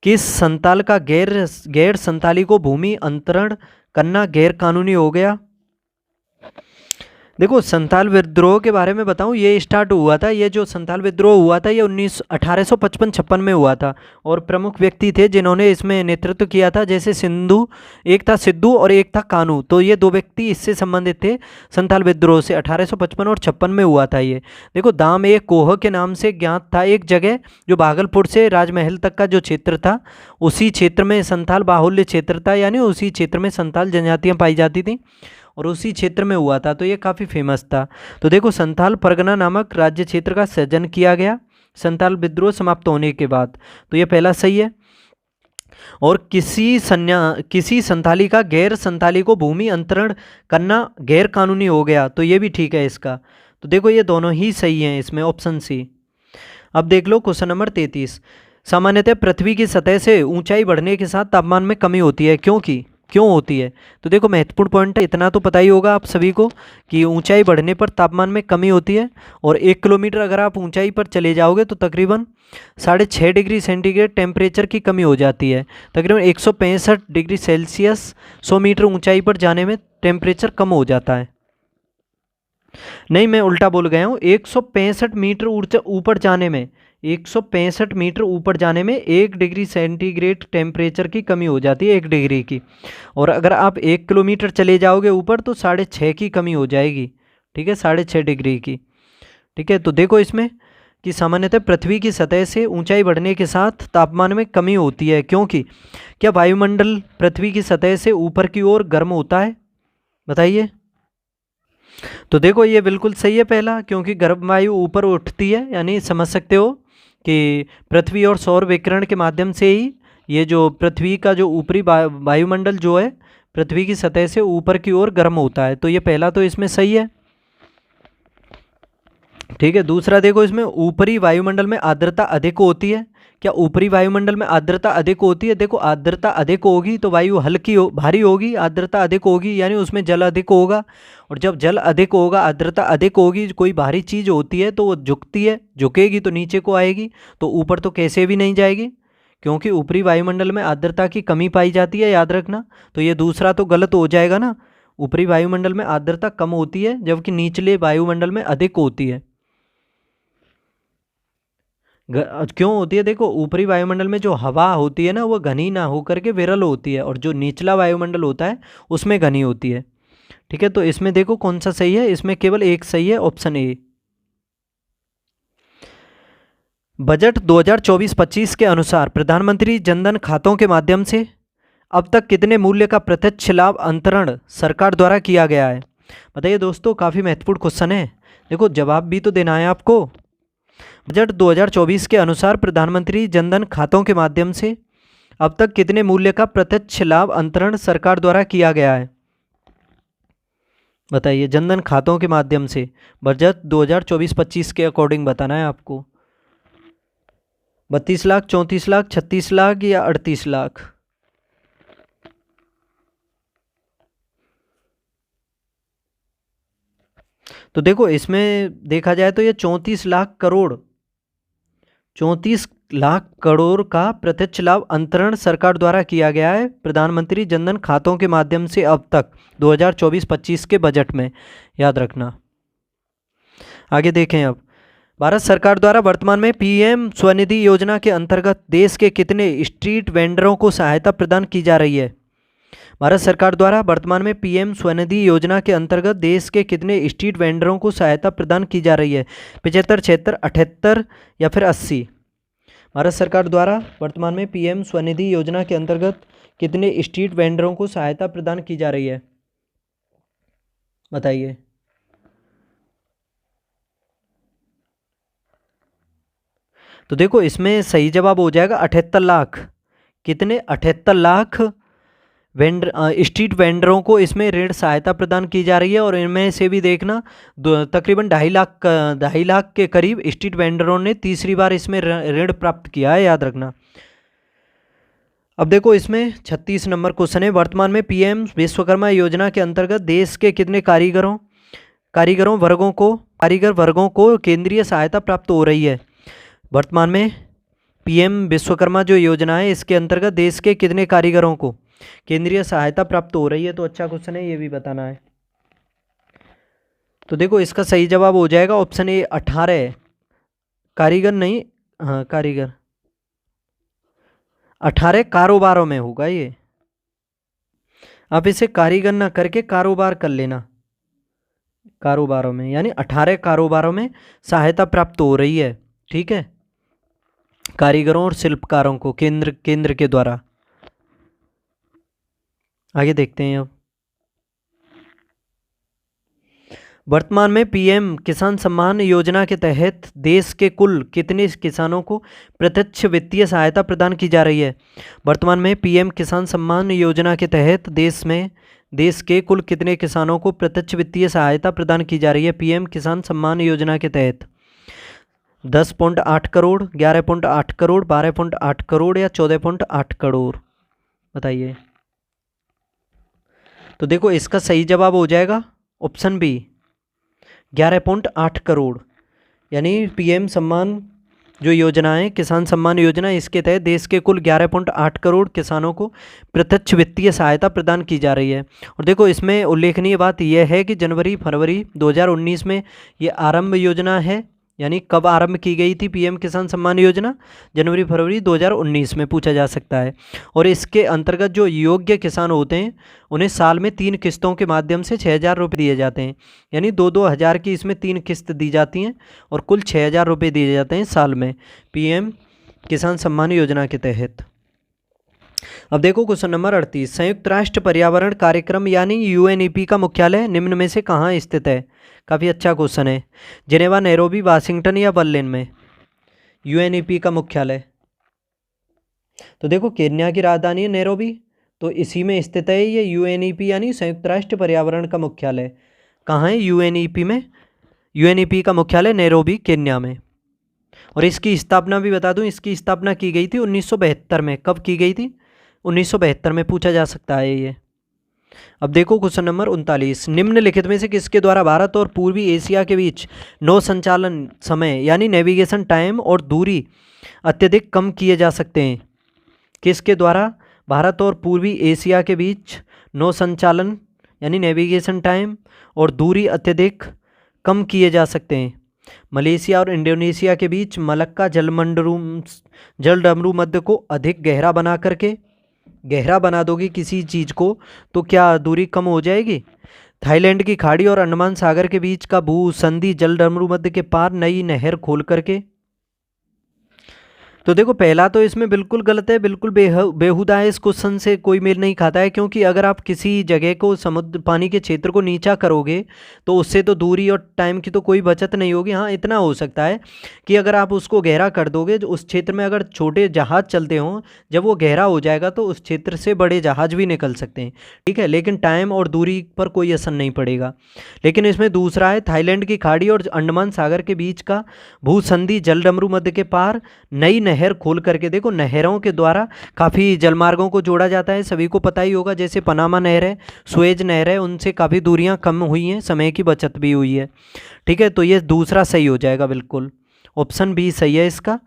किस संथाल का गैर संथाली को भूमि अंतरण करना गैर कानूनी हो गया? देखो संथाल विद्रोह के बारे में बताऊं, ये स्टार्ट हुआ था, ये जो संथाल विद्रोह हुआ था ये 1855 में हुआ था, और प्रमुख व्यक्ति थे जिन्होंने इसमें नेतृत्व किया था, जैसे एक था सिद्धू और एक था कानू, तो ये दो व्यक्ति इससे संबंधित थे संथाल विद्रोह से। 1855 और 56 में हुआ था ये। देखो दाम एक कोह के नाम से ज्ञात था एक जगह, जो भागलपुर से राजमहल तक का जो क्षेत्र था, उसी क्षेत्र में संथाल बाहुल्य क्षेत्र था, यानी उसी क्षेत्र में संथाल जनजातियाँ पाई जाती थी और उसी क्षेत्र में हुआ था, तो ये काफ़ी फेमस था। तो देखो संथाल परगना नामक राज्य क्षेत्र का सृजन किया गया संथाल विद्रोह समाप्त होने के बाद, तो ये पहला सही है। और किसी संथाली का गैर संथाली को भूमि अंतरण करना गैर कानूनी हो गया, तो ये भी ठीक है इसका। तो देखो ये दोनों ही सही हैं इसमें, ऑप्शन सी। अब देख लो क्वेश्चन नंबर 33, सामान्यतः पृथ्वी की सतह से ऊंचाई बढ़ने के साथ तापमान में कमी होती है, क्यों होती है? तो देखो महत्वपूर्ण पॉइंट है, इतना तो पता ही होगा आप सभी को कि ऊंचाई बढ़ने पर तापमान में कमी होती है, और 1 किलोमीटर अगर आप ऊंचाई पर चले जाओगे तो तकरीबन 6.5 डिग्री सेंटीग्रेड टेम्परेचर की कमी हो जाती है। तकरीबन 165 डिग्री सेल्सियस 100 मीटर ऊंचाई पर जाने में टेम्परेचर कम हो जाता है। नहीं, मैं उल्टा बोल गया हूँ, 165 मीटर ऊपर जाने में 165 मीटर ऊपर जाने में 1 डिग्री सेंटीग्रेड टेम्परेचर की कमी हो जाती है, 1 डिग्री की। और अगर आप 1 किलोमीटर चले जाओगे ऊपर तो 6.5 की कमी हो जाएगी। ठीक है, 6.5 डिग्री की। ठीक है, तो देखो इसमें कि सामान्यतः पृथ्वी की सतह से ऊंचाई बढ़ने के साथ तापमान में कमी होती है, क्योंकि क्या वायुमंडल पृथ्वी की सतह से ऊपर की ओर गर्म होता है? बताइए। तो देखो ये बिल्कुल सही है पहला, क्योंकि गर्म वायु ऊपर उठती है, यानी समझ सकते हो कि पृथ्वी और सौर विकिरण के माध्यम से ही ये जो पृथ्वी का जो ऊपरी वायुमंडल जो है पृथ्वी की सतह से ऊपर की ओर गर्म होता है, तो ये पहला तो इसमें सही है। ठीक है, दूसरा देखो इसमें ऊपरी वायुमंडल में आर्द्रता अधिक होती है। क्या ऊपरी वायुमंडल में आर्द्रता अधिक होती है? देखो आर्द्रता अधिक होगी तो वायु भारी होगी, आर्द्रता अधिक होगी यानी उसमें जल अधिक होगा, और जब जल अधिक होगा आर्द्रता अधिक होगी, कोई भारी चीज़ होती है तो वो झुकेगी तो नीचे को आएगी, तो ऊपर तो कैसे भी नहीं जाएगी, क्योंकि ऊपरी वायुमंडल में आर्द्रता की कमी पाई जाती है, याद रखना। तो ये दूसरा तो गलत हो जाएगा ना, ऊपरी वायुमंडल में आर्द्रता कम होती है जबकि निचले वायुमंडल में अधिक होती है। क्यों होती है? देखो, ऊपरी वायुमंडल में जो हवा होती है ना, वो घनी ना होकर के विरल होती है, और जो निचला वायुमंडल होता है उसमें घनी होती है। ठीक है, तो इसमें देखो कौन सा सही है, इसमें केवल एक सही है, ऑप्शन ए। बजट 2024-25 के अनुसार प्रधानमंत्री जनधन खातों के माध्यम से अब तक कितने मूल्य का प्रत्यक्ष लाभ अंतरण सरकार द्वारा किया गया है? बताइए दोस्तों, काफ़ी महत्वपूर्ण क्वेश्चन है। देखो, जवाब भी तो देना है आपको। बजट 2024 के अनुसार प्रधानमंत्री जनधन खातों के माध्यम से अब तक कितने मूल्य का प्रत्यक्ष लाभ अंतरण सरकार द्वारा किया गया है? बताइए, जनधन खातों के माध्यम से बजट 2024-25 के अकॉर्डिंग बताना है आपको। 32 लाख, 34 लाख, 36 लाख या 38 लाख? तो देखो, इसमें देखा जाए तो ये 34 लाख करोड़, 34 लाख करोड़ का प्रत्यक्ष लाभ अंतरण सरकार द्वारा किया गया है प्रधानमंत्री जनधन खातों के माध्यम से अब तक 2024-25 के बजट में, याद रखना। आगे देखें अब, भारत सरकार द्वारा वर्तमान में पीएम स्वनिधि योजना के अंतर्गत देश के कितने स्ट्रीट वेंडरों को सहायता प्रदान की जा रही है? भारत सरकार द्वारा वर्तमान में पीएम स्वनिधि योजना के अंतर्गत देश के कितने स्ट्रीट वेंडरों को सहायता प्रदान की जा रही है? 75, 76, 78 या फिर 80? भारत सरकार द्वारा वर्तमान में पीएम स्वनिधि योजना के अंतर्गत कितने स्ट्रीट वेंडरों को सहायता प्रदान की जा रही है? बताइए। तो देखो, इसमें सही जवाब हो जाएगा 78 लाख। कितने? 78 लाख स्ट्रीट वेंडरों को इसमें ऋण सहायता प्रदान की जा रही है, और इनमें से भी देखना तकरीबन 2.5 लाख के करीब स्ट्रीट वेंडरों ने तीसरी बार इसमें ऋण प्राप्त किया है, याद रखना। अब देखो, इसमें 36 नंबर क्वेश्चन है, वर्तमान में पीएम विश्वकर्मा योजना के अंतर्गत देश के कितने कारीगर वर्गों को केंद्रीय सहायता प्राप्त हो रही है? वर्तमान में पीएम विश्वकर्मा जो योजना है, इसके अंतर्गत देश के कितने कारीगरों को केंद्रीय सहायता प्राप्त हो रही है? तो अच्छा क्वेश्चन है, ये भी बताना है। तो देखो, इसका सही जवाब हो जाएगा ऑप्शन ए 18 कारीगर, नहीं, हाँ कारीगर, 18 कारोबारों में होगा ये। आप इसे कारीगर ना करके कारोबार कर लेना, कारोबारों में, यानी 18 कारोबारों में सहायता प्राप्त हो रही है। ठीक है, कारीगरों और शिल्पकारों को केंद्र के द्वारा। आगे देखते हैं अब, वर्तमान में पीएम किसान सम्मान योजना के तहत देश के कुल कितने किसानों को प्रत्यक्ष वित्तीय सहायता प्रदान की जा रही है? वर्तमान में पीएम किसान सम्मान योजना के तहत देश के कुल कितने किसानों को प्रत्यक्ष वित्तीय सहायता प्रदान की जा रही है? पीएम किसान सम्मान योजना के तहत 10.8 करोड़, 11.8 करोड़, 12.8 करोड़ या 14.8 करोड़? बताइए। तो देखो, इसका सही जवाब हो जाएगा ऑप्शन बी 11.8 करोड़, यानी पीएम सम्मान जो योजना है, किसान सम्मान योजना, इसके तहत देश के कुल 11.8 करोड़ किसानों को प्रत्यक्ष वित्तीय सहायता प्रदान की जा रही है। और देखो, इसमें उल्लेखनीय बात यह है कि जनवरी-फरवरी 2019 में ये आरंभ योजना है, यानी कब आरंभ की गई थी पीएम किसान सम्मान योजना? जनवरी-फरवरी 2019 में पूछा जा सकता है। और इसके अंतर्गत जो योग्य किसान होते हैं, उन्हें साल में 3 किस्तों के माध्यम से 6,000 रुपये दिए जाते हैं, यानी 2-2 हज़ार की इसमें 3 किस्त दी जाती हैं, और कुल 6,000 रुपये दिए जाते हैं साल में पीएम किसान सम्मान योजना के तहत। अब देखो क्वेश्चन नंबर 38, संयुक्त राष्ट्र पर्यावरण कार्यक्रम यानी यूएनईपी का मुख्यालय निम्न में से कहाँ स्थित है? काफ़ी अच्छा क्वेश्चन है। जिनेवा, नैरोबी, वाशिंगटन या बर्लिन में यूएनईपी का मुख्यालय? तो देखो, केन्या की राजधानी है नैरोबी, तो इसी में स्थित है ये यूएनईपी, यानी संयुक्त राष्ट्र पर्यावरण का मुख्यालय। कहाँ है? यूएनईपी में। यूएनईपी का मुख्यालय नैरोबी, केन्या में। और इसकी स्थापना भी बता दूं, इसकी स्थापना की गई थी 1972 में। कब की गई थी? 1972 में, पूछा जा सकता है ये। अब देखो क्वेश्चन नंबर 39, निम्नलिखित में से किसके द्वारा भारत और पूर्वी एशिया के बीच नौ संचालन समय यानी नेविगेशन टाइम और दूरी अत्यधिक कम किए जा सकते हैं? किसके द्वारा भारत और पूर्वी एशिया के बीच नौ संचालन यानी नेविगेशन टाइम और दूरी अत्यधिक कम किए जा सकते हैं? मलेशिया और इंडोनेशिया के बीच मलक्का जलडमरू मध्य को अधिक गहरा बना करके, गहरा बना दोगे किसी चीज़ को तो क्या दूरी कम हो जाएगी। थाईलैंड की खाड़ी और अंडमान सागर के बीच का भूसंधि जलडमरू मध्य के पार नई नहर खोल करके। तो देखो पहला तो इसमें बिल्कुल गलत है, बिल्कुल बेहुदा है, इस क्वेश्चन से कोई मेल नहीं खाता है, क्योंकि अगर आप किसी जगह को समुद्र पानी के क्षेत्र को नीचा करोगे तो उससे तो दूरी और टाइम की तो कोई बचत नहीं होगी। हाँ इतना हो सकता है कि अगर आप उसको गहरा कर दोगे, उस क्षेत्र में अगर छोटे जहाज़ चलते हों, जब वो गहरा हो जाएगा तो उस क्षेत्र से बड़े जहाज़ भी निकल सकते हैं, ठीक है, लेकिन टाइम और दूरी पर कोई असर नहीं पड़ेगा। लेकिन इसमें दूसरा है थाईलैंड की खाड़ी और अंडमान सागर के बीच का भूसंधि जलडमरू मध्य के पार नई नहर खोल करके। देखो नहरों के द्वारा काफ़ी जलमार्गों को जोड़ा जाता है, सभी को पता ही होगा, जैसे पनामा नहर है, सुएज नहर है, उनसे काफ़ी दूरियां कम हुई हैं, समय की बचत भी हुई है, ठीक है। तो ये दूसरा सही हो जाएगा, बिल्कुल ऑप्शन बी सही है इसका।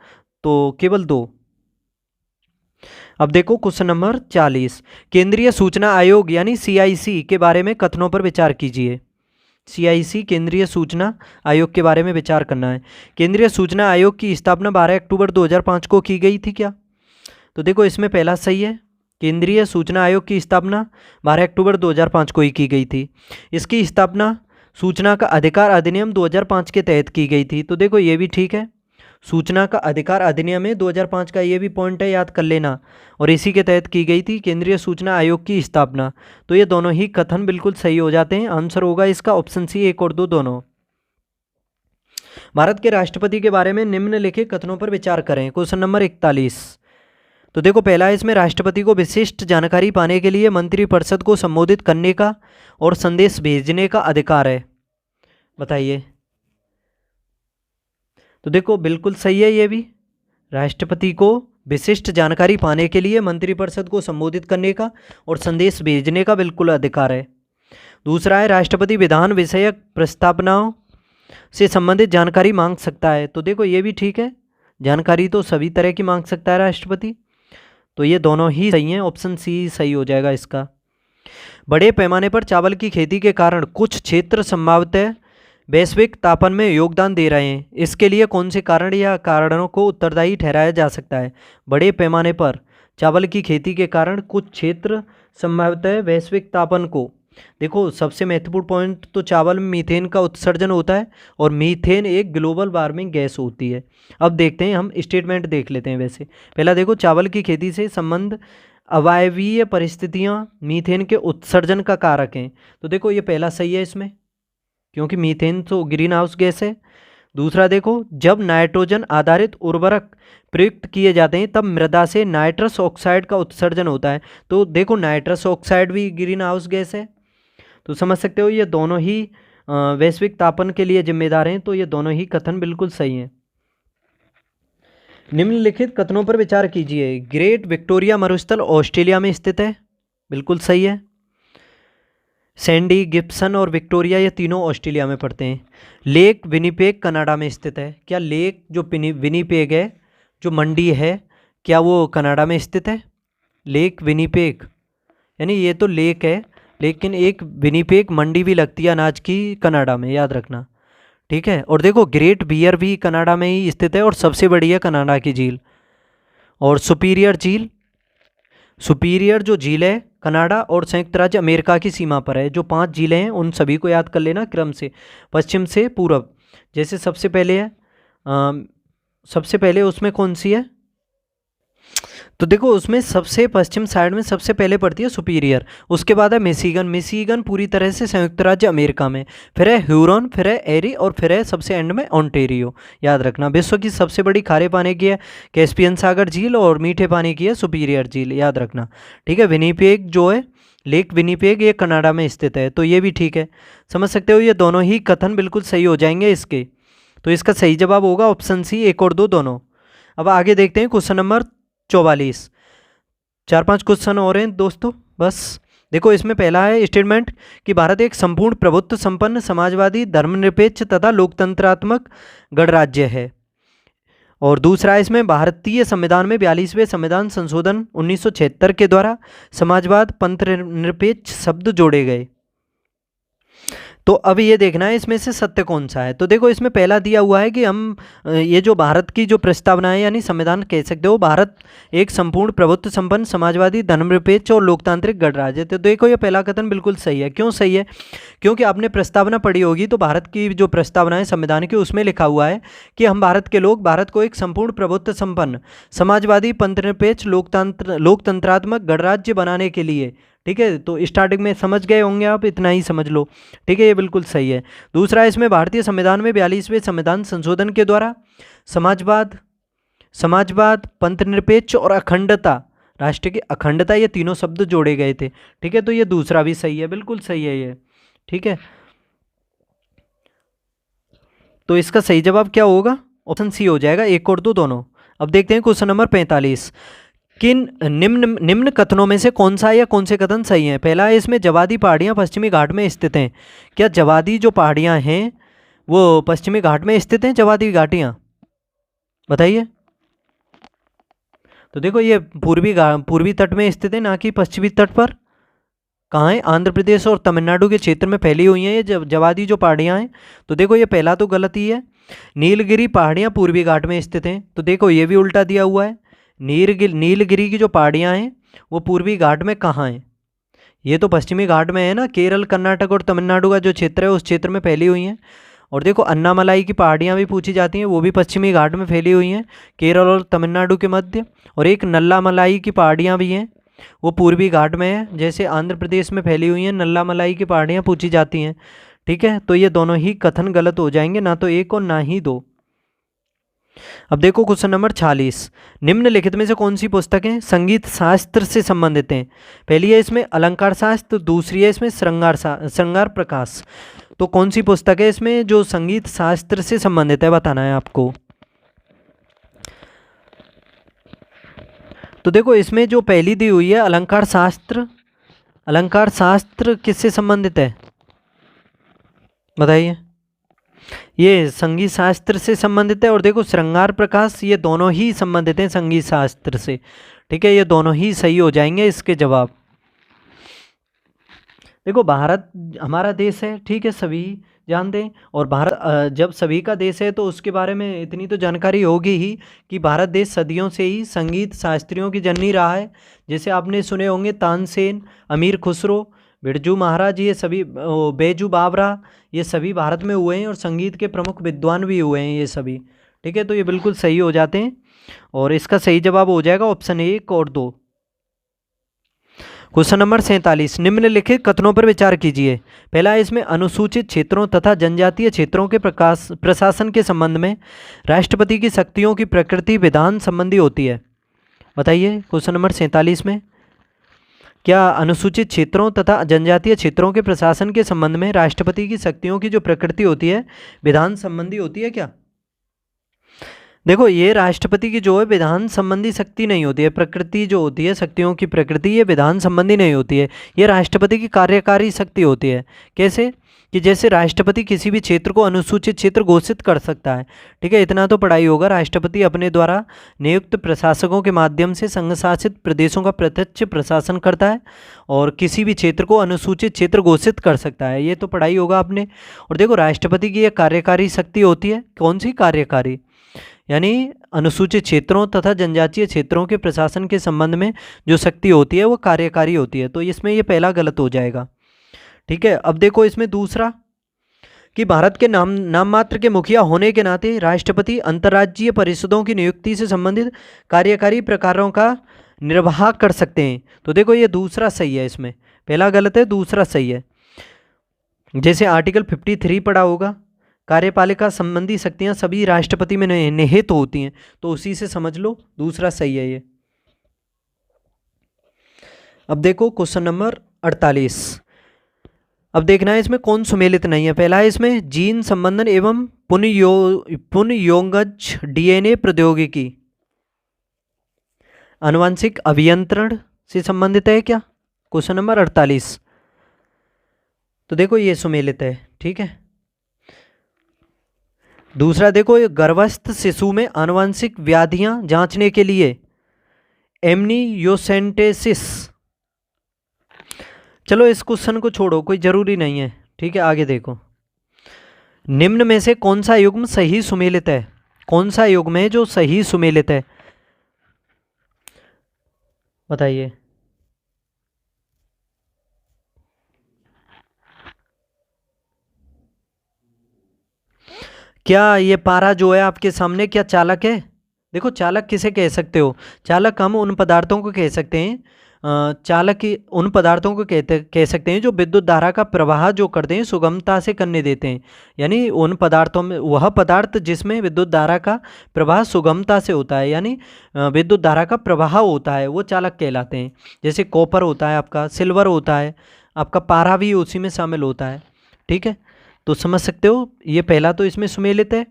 तो केवल 2। अब देखो क्वेश्चन नंबर 40, केंद्रीय सूचना आयोग यानी CIC के बारे में कथनों पर विचार कीजिए। CIC केंद्रीय सूचना आयोग के बारे में विचार करना है। केंद्रीय सूचना आयोग की स्थापना 12 अक्टूबर 2005 को की गई थी क्या। तो देखो इसमें पहला सही है, केंद्रीय सूचना आयोग की स्थापना 12 अक्टूबर 2005 को ही की गई थी। इसकी स्थापना सूचना का अधिकार अधिनियम 2005 के तहत की गई थी। तो देखो ये भी ठीक है, सूचना का अधिकार अधिनियम है 2005 का, ये भी पॉइंट है, याद कर लेना, और इसी के तहत की गई थी केंद्रीय सूचना आयोग की स्थापना। तो ये दोनों ही कथन बिल्कुल सही हो जाते हैं। आंसर होगा इसका ऑप्शन सी, 1 और 2 दोनों। भारत के राष्ट्रपति के बारे में निम्नलिखित कथनों पर विचार करें। Question number 41। तो देखो पहला है, इसमें राष्ट्रपति को विशिष्ट जानकारी पाने के लिए मंत्रिपरिषद को संबोधित करने का और संदेश भेजने का अधिकार है, बताइए। तो देखो बिल्कुल सही है, ये भी राष्ट्रपति को विशिष्ट जानकारी पाने के लिए मंत्रिपरिषद को संबोधित करने का और संदेश भेजने का बिल्कुल अधिकार है। दूसरा है, राष्ट्रपति विधान विषयक प्रस्तावनाओं से संबंधित जानकारी मांग सकता है। तो देखो ये भी ठीक है, जानकारी तो सभी तरह की मांग सकता है राष्ट्रपति। तो ये दोनों ही सही हैं, ऑप्शन सी सही हो जाएगा इसका। बड़े पैमाने पर चावल की खेती के कारण कुछ क्षेत्र संभवतः वैश्विक तापन में योगदान दे रहे हैं, इसके लिए कौन से कारण या कारणों को उत्तरदायी ठहराया जा सकता है। बड़े पैमाने पर चावल की खेती के कारण कुछ क्षेत्र संभवतः वैश्विक तापन को, देखो सबसे महत्वपूर्ण पॉइंट तो चावल में मीथेन का उत्सर्जन होता है, और मीथेन एक ग्लोबल वार्मिंग गैस होती है। अब देखते हैं, हम स्टेटमेंट देख लेते हैं। वैसे पहला देखो, चावल की खेती से संबंध अवायवीय परिस्थितियां मीथेन के उत्सर्जन का कारक हैं। तो देखो ये पहला सही है इसमें, क्योंकि मीथेन तो ग्रीन हाउस गैस है। दूसरा देखो, जब नाइट्रोजन आधारित उर्वरक प्रयुक्त किए जाते हैं तब मृदा से नाइट्रस ऑक्साइड का उत्सर्जन होता है। तो देखो नाइट्रस ऑक्साइड भी ग्रीन हाउस गैस है। तो समझ सकते हो ये दोनों ही वैश्विक तापन के लिए जिम्मेदार हैं। तो ये दोनों ही कथन बिल्कुल सही हैं। निम्नलिखित कथनों पर विचार कीजिए। ग्रेट विक्टोरिया मरुस्थल ऑस्ट्रेलिया में स्थित है, बिल्कुल सही है। सैंडी, गिब्सन और विक्टोरिया ये तीनों ऑस्ट्रेलिया में पड़ते हैं। लेक विनिपेग कनाडा में स्थित है। क्या लेक जो विनिपेग है, जो मंडी है, क्या वो कनाडा में स्थित है। लेक विनिपेग यानी ये तो लेक है, लेकिन एक विनिपेग मंडी भी लगती है अनाज की कनाडा में, याद रखना, ठीक है। और देखो ग्रेट बियर भी कनाडा में ही स्थित है और सबसे बड़ी है कनाडा की झील। और सुपीरियर झील, सुपीरियर जो झील है कनाडा और संयुक्त राज्य अमेरिका की सीमा पर है। जो 5 झीलें हैं उन सभी को याद कर लेना क्रम से, पश्चिम से पूरब। जैसे सबसे पहले है सबसे पहले उसमें कौन सी है, तो देखो उसमें सबसे पश्चिम साइड में सबसे पहले पड़ती है सुपीरियर, उसके बाद है मिशिगन। मिशिगन पूरी तरह से संयुक्त राज्य अमेरिका में, फिर है ह्यूरॉन, फिर है एरी और फिर है सबसे एंड में ओंटेरियो। याद रखना, विश्व की सबसे बड़ी खारे पानी की है कैस्पियन सागर झील और मीठे पानी की है सुपीरियर झील, याद रखना, ठीक है। विनिपेग जो है, लेक विनिपेग, ये कनाडा में स्थित है। तो ये भी ठीक है, समझ सकते हो ये दोनों ही कथन बिल्कुल सही हो जाएंगे इसके। तो इसका सही जवाब होगा ऑप्शन सी, 1 और 2 दोनों। अब आगे देखते हैं क्वेश्चन नंबर 44। 4-5 क्वेश्चन और हैं दोस्तों बस। देखो इसमें पहला है स्टेटमेंट कि भारत एक संपूर्ण प्रभुत्व संपन्न समाजवादी धर्मनिरपेक्ष तथा लोकतंत्रात्मक गणराज्य है। और दूसरा है इसमें भारतीय संविधान में 42वें संविधान संशोधन 1976 के द्वारा समाजवाद पंथ निरपेक्ष शब्द जोड़े गए। तो अब ये देखना है इसमें से सत्य कौन सा है। तो देखो इसमें पहला दिया हुआ है कि हम ये जो भारत की जो प्रस्तावना है यानी संविधान कह सकते हो, भारत एक संपूर्ण प्रभुत्व संपन्न समाजवादी धर्मनिरपेक्ष और लोकतांत्रिक गणराज्य है। तो देखो ये पहला कथन बिल्कुल सही है। क्यों सही है? क्योंकि आपने प्रस्तावना पढ़ी होगी, तो भारत की जो प्रस्तावना है संविधान की उसमें लिखा हुआ है कि हम भारत के लोग भारत को एक संपूर्ण प्रभुत्व संपन्न समाजवादी पंथनिरपेक्ष लोकतंत्रात्मक गणराज्य बनाने के लिए, ठीक है। तो स्टार्टिंग में समझ गए होंगे आप, इतना ही समझ लो, ठीक है, ये बिल्कुल सही है। दूसरा, इसमें भारतीय संविधान में 42वें संविधान संशोधन के द्वारा समाजवाद पंथनिरपेक्ष और अखंडता, राष्ट्र की अखंडता, ये तीनों शब्द जोड़े गए थे, ठीक है। तो ये दूसरा भी सही है, बिल्कुल सही है ये, ठीक है। तो इसका सही जवाब क्या होगा? ऑप्शन सी हो जाएगा, 1 और 2 दोनों। अब देखते हैं क्वेश्चन नंबर 45। किन निम्न कथनों में से कौन सा या कौन से कथन सही हैं? पहला है इसमें जवादी पहाड़ियाँ पश्चिमी घाट में स्थित हैं। क्या जवादी जो पहाड़ियाँ हैं वो पश्चिमी घाट में स्थित हैं? जवादी घाटियाँ बताइए। तो देखो ये पूर्वी तट में स्थित है, ना कि पश्चिमी तट पर। कहाँ है? आंध्र प्रदेश और तमिलनाडु के क्षेत्र में फैली हुई हैं ये जवादी जो पहाड़ियाँ हैं। तो देखो ये पहला तो गलत ही है। नीलगिरी पहाड़ियाँ पूर्वी घाट में स्थित हैं, तो देखो ये भी उल्टा दिया हुआ है। नीलगिरी की जो पहाड़ियाँ हैं वो पूर्वी घाट में कहाँ हैं? ये तो पश्चिमी घाट में है ना, केरल कर्नाटक और तमिलनाडु का जो क्षेत्र है उस क्षेत्र में फैली हुई हैं। और देखो अन्नामलाई की पहाड़ियाँ भी पूछी जाती हैं, वो भी पश्चिमी घाट में फैली हुई हैं, केरल और तमिलनाडु के मध्य। और एक नल्लामलाई की पहाड़ियाँ भी हैं, वो पूर्वी घाट में है, जैसे आंध्र प्रदेश में फैली हुई हैं नल्लामलाई की पहाड़ियाँ पूछी जाती हैं, ठीक है। तो ये दोनों ही कथन गलत हो जाएंगे, ना तो 1 और ना ही 2। अब देखो क्वेश्चन नंबर 46। निम्नलिखित में से कौन सी पुस्तकें संगीत शास्त्र से संबंधित हैं? पहली है इसमें अलंकार शास्त्र, दूसरी है इसमें श्रृंगार प्रकाश। तो कौन सी पुस्तक है इसमें जो संगीत शास्त्र से संबंधित है, बताना है आपको। तो देखो इसमें जो पहली दी हुई है अलंकार शास्त्र किससे संबंधित है बताइए। ये संगीत शास्त्र से संबंधित है। और देखो श्रृंगार प्रकाश, ये दोनों ही संबंधित हैं संगीत शास्त्र से, ठीक है। ये दोनों ही सही हो जाएंगे इसके जवाब। देखो भारत हमारा देश है, ठीक है, सभी जानते हैं। और भारत जब सभी का देश है तो उसके बारे में इतनी तो जानकारी होगी ही कि भारत देश सदियों से ही संगीत शास्त्रियों की जननी रहा है। जैसे आपने सुने होंगे तानसेन, अमीर खुसरो, बिरजू महाराज, ये सभी बैजू बावरा, ये सभी भारत में हुए हैं और संगीत के प्रमुख विद्वान भी हुए हैं ये सभी, ठीक है। तो ये बिल्कुल सही हो जाते हैं और इसका सही जवाब हो जाएगा ऑप्शन 1 और 2। Question number 47। निम्नलिखित कथनों पर विचार कीजिए। पहला है इसमें अनुसूचित क्षेत्रों तथा जनजातीय क्षेत्रों के प्रशासन के संबंध में राष्ट्रपति की शक्तियों की प्रकृति विधान संबंधी होती है। बताइए क्वेश्चन नंबर 47 में क्या अनुसूचित क्षेत्रों तथा जनजातीय क्षेत्रों के प्रशासन के संबंध में राष्ट्रपति की शक्तियों की जो प्रकृति होती है विधान संबंधी होती है क्या? देखो ये राष्ट्रपति की जो है विधान संबंधी शक्ति नहीं होती है, प्रकृति जो होती है शक्तियों की प्रकृति, ये विधान संबंधी नहीं होती है, ये राष्ट्रपति की कार्यकारी शक्ति होती है। कैसे? कि जैसे राष्ट्रपति किसी भी क्षेत्र को अनुसूचित क्षेत्र घोषित कर सकता है, ठीक है। इतना तो पढ़ाई होगा। राष्ट्रपति अपने द्वारा नियुक्त प्रशासकों के माध्यम से संघ शासित प्रदेशों का प्रत्यक्ष प्रशासन करता है और किसी भी क्षेत्र को अनुसूचित क्षेत्र घोषित कर सकता है, ये तो पढ़ाई होगा आपने। और देखो राष्ट्रपति की यह कार्यकारी शक्ति होती है, कौन सी कार्यकारी, यानी अनुसूचित क्षेत्रों तथा जनजातीय क्षेत्रों के प्रशासन के संबंध में जो शक्ति होती है वो कार्यकारी होती है। तो इसमें ये पहला गलत हो जाएगा, ठीक है। अब देखो इसमें दूसरा कि भारत के नाम मात्र के मुखिया होने के नाते राष्ट्रपति अंतर्राज्यीय परिषदों की नियुक्ति से संबंधित कार्यकारी प्रकारों का निर्वाह कर सकते हैं। तो देखो ये दूसरा सही है, इसमें पहला गलत है, दूसरा सही है। जैसे आर्टिकल 53 पढ़ा होगा, कार्यपालिका संबंधी शक्तियां सभी राष्ट्रपति में निहित होती हैं, तो उसी से समझ लो दूसरा सही है ये। अब देखो क्वेश्चन नंबर 48। अब देखना है इसमें कौन सुमेलित नहीं है। पहला है इसमें जीन संबंधन एवं पुनर्योगज डीएनए प्रौद्योगिकी आनुवांशिक अभियंत्रण से संबंधित है क्या? Question number 48। तो देखो ये सुमेलित है, ठीक है। दूसरा देखो ये गर्भस्थ शिशु में आनुवांशिक व्याधियां जांचने के लिए एमनियोसेंटेसिस, चलो इस क्वेश्चन को छोड़ो, कोई ज़रूरी नहीं है, ठीक है, आगे देखो, निम्न में से कौन सा युग्म सही सुमेलित है, कौन सा युग्म है जो सही सुमेलित है, बताइए। क्या ये पारा जो है आपके सामने क्या चालक है? देखो, चालक किसे कह सकते हो? चालक हम उन पदार्थों को कह सकते हैं, चालक उन पदार्थों को कह सकते हैं जो विद्युत धारा का प्रवाह जो करते हैं सुगमता से करने देते हैं। यानी उन पदार्थों में वह पदार्थ जिसमें विद्युत धारा का प्रवाह सुगमता से होता है, यानी विद्युत धारा का प्रवाह होता है, वो चालक कहलाते हैं। जैसे कॉपर होता है आपका, सिल्वर होता है आपका, पारा भी उसी में शामिल होता है। ठीक है, तो समझ सकते हो, ये पहला तो इसमें सुमेलित है।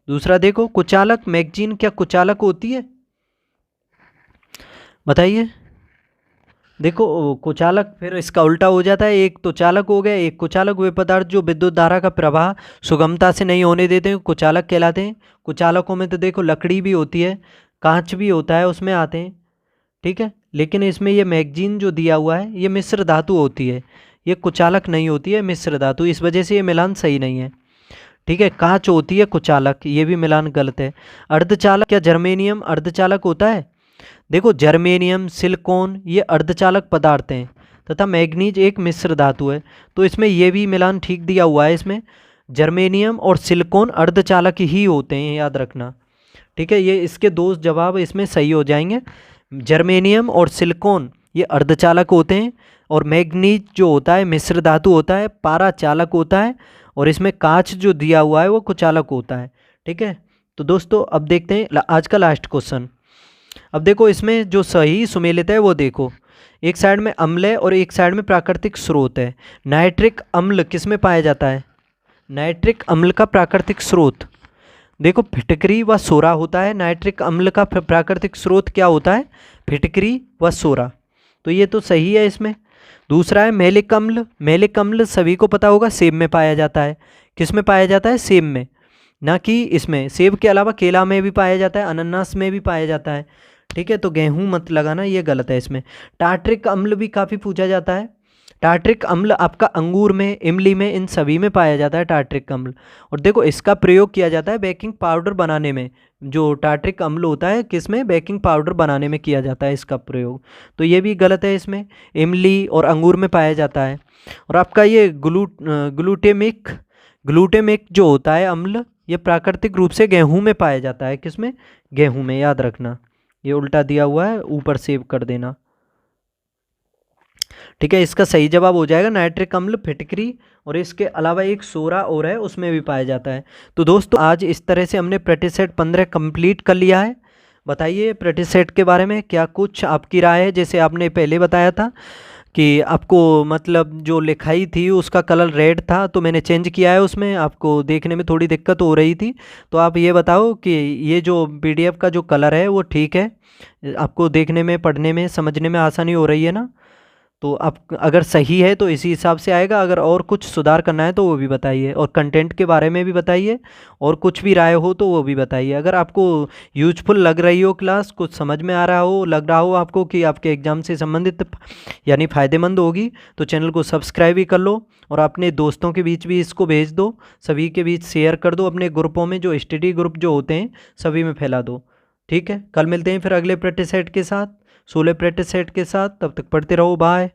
दूसरा देखो, कुचालक, मैगजीन क्या कुचालक होती है? बताइए। देखो, कुचालक फिर इसका उल्टा हो जाता है, एक तो चालक हो गया, एक कुचालक। वे पदार्थ जो विद्युत धारा का प्रवाह सुगमता से नहीं होने देते हैं कुचालक कहलाते हैं। कुचालकों में तो देखो लकड़ी भी होती है, कांच भी होता है, उसमें आते हैं। ठीक है, लेकिन इसमें ये मैगजीन जो दिया हुआ है ये मिश्र धातु होती है, ये कुचालक नहीं होती है, मिश्र धातु, इस वजह से ये मिलान सही नहीं है। ठीक है, कांच होती है कुचालक, ये भी मिलान गलत है। अर्धचालक, क्या जर्मेनियम अर्धचालक होता है? देखो, जर्मेनियम, सिलिकॉन ये अर्धचालक पदार्थ हैं तथा मैग्नीज एक मिश्र धातु है, तो इसमें ये भी मिलान ठीक दिया हुआ है। इसमें जर्मेनियम और सिलिकॉन अर्धचालक ही होते हैं, याद रखना। ठीक है, ये इसके दो जवाब इसमें सही हो जाएंगे। जर्मेनियम और सिलिकॉन ये अर्धचालक होते हैं, और मैग्नीज जो होता है मिश्र धातु होता है, पारा चालक होता है, और इसमें कांच जो दिया हुआ है वो कुचालक होता है। ठीक है, तो दोस्तों अब देखते हैं आज का लास्ट क्वेश्चन। अब देखो, इसमें जो सही सुमेलित है वो देखो, एक साइड में अम्ल है और एक साइड में प्राकृतिक स्रोत है। नाइट्रिक अम्ल किस में पाया जाता है? नाइट्रिक अम्ल का प्राकृतिक स्रोत देखो फिटकरी व सोरा होता है। नाइट्रिक अम्ल का प्राकृतिक स्रोत क्या होता है? फिटकरी व सोरा, तो ये तो सही है इसमें। दूसरा है मैलिक अम्ल। मैलिक अम्ल सभी को पता होगा सेब में पाया जाता है। किस में पाया जाता है? सेब में, ना कि इसमें। सेब के अलावा केला में भी पाया जाता है, अनानास में भी पाया जाता है। ठीक है, तो गेहूं मत लगाना, ये गलत है इसमें। टार्ट्रिक अम्ल भी काफ़ी पूछा जाता है। टार्ट्रिक अम्ल आपका अंगूर में, इमली में, इन सभी में पाया जाता है टार्ट्रिक अम्ल। और देखो, इसका प्रयोग किया जाता है बेकिंग पाउडर बनाने में। जो टार्ट्रिक अम्ल होता है किस में? बेकिंग पाउडर बनाने में किया जाता है इसका प्रयोग, तो ये भी गलत है इसमें। इमली और अंगूर में पाया जाता है। और आपका ये ग्लूटेमिक जो होता है अम्ल, ये प्राकृतिक रूप से गेहूं में पाया जाता है। किसमें? गेहूं में, याद रखना। ये उल्टा दिया हुआ है, ऊपर सेव कर देना। ठीक है, इसका सही जवाब हो जाएगा नाइट्रिक अम्ल, फिटकरी, और इसके अलावा एक सोरा और है, उसमें भी पाया जाता है। तो दोस्तों आज इस तरह से हमने प्रैक्टिस सेट 15 कंप्लीट कर लिया है। बताइए प्रैक्टिस सेट के बारे में क्या कुछ आपकी राय है? जैसे आपने पहले बताया था कि आपको मतलब जो लिखाई थी उसका कलर रेड था, तो मैंने चेंज किया है, उसमें आपको देखने में थोड़ी दिक्कत हो रही थी। तो आप ये बताओ कि ये जो PDF का जो कलर है वो ठीक है? आपको देखने में, पढ़ने में, समझने में आसानी हो रही है ना? तो आप अगर सही है तो इसी हिसाब से आएगा, अगर और कुछ सुधार करना है तो वो भी बताइए, और कंटेंट के बारे में भी बताइए, और कुछ भी राय हो तो वो भी बताइए। अगर आपको यूजफुल लग रही हो क्लास, कुछ समझ में आ रहा हो, लग रहा हो आपको कि आपके एग्ज़ाम से संबंधित यानी फ़ायदेमंद होगी, तो चैनल को सब्सक्राइब भी कर लो, और अपने दोस्तों के बीच भी इसको भेज दो, सभी के बीच शेयर कर दो, अपने ग्रुपों में जो स्टडी ग्रुप जो होते हैं सभी में फैला दो। ठीक है, कल मिलते हैं फिर अगले प्रैक्टिस सेट के साथ, 16 प्रैक्टिस सेट के साथ। तब तक पढ़ते रहो, बाय।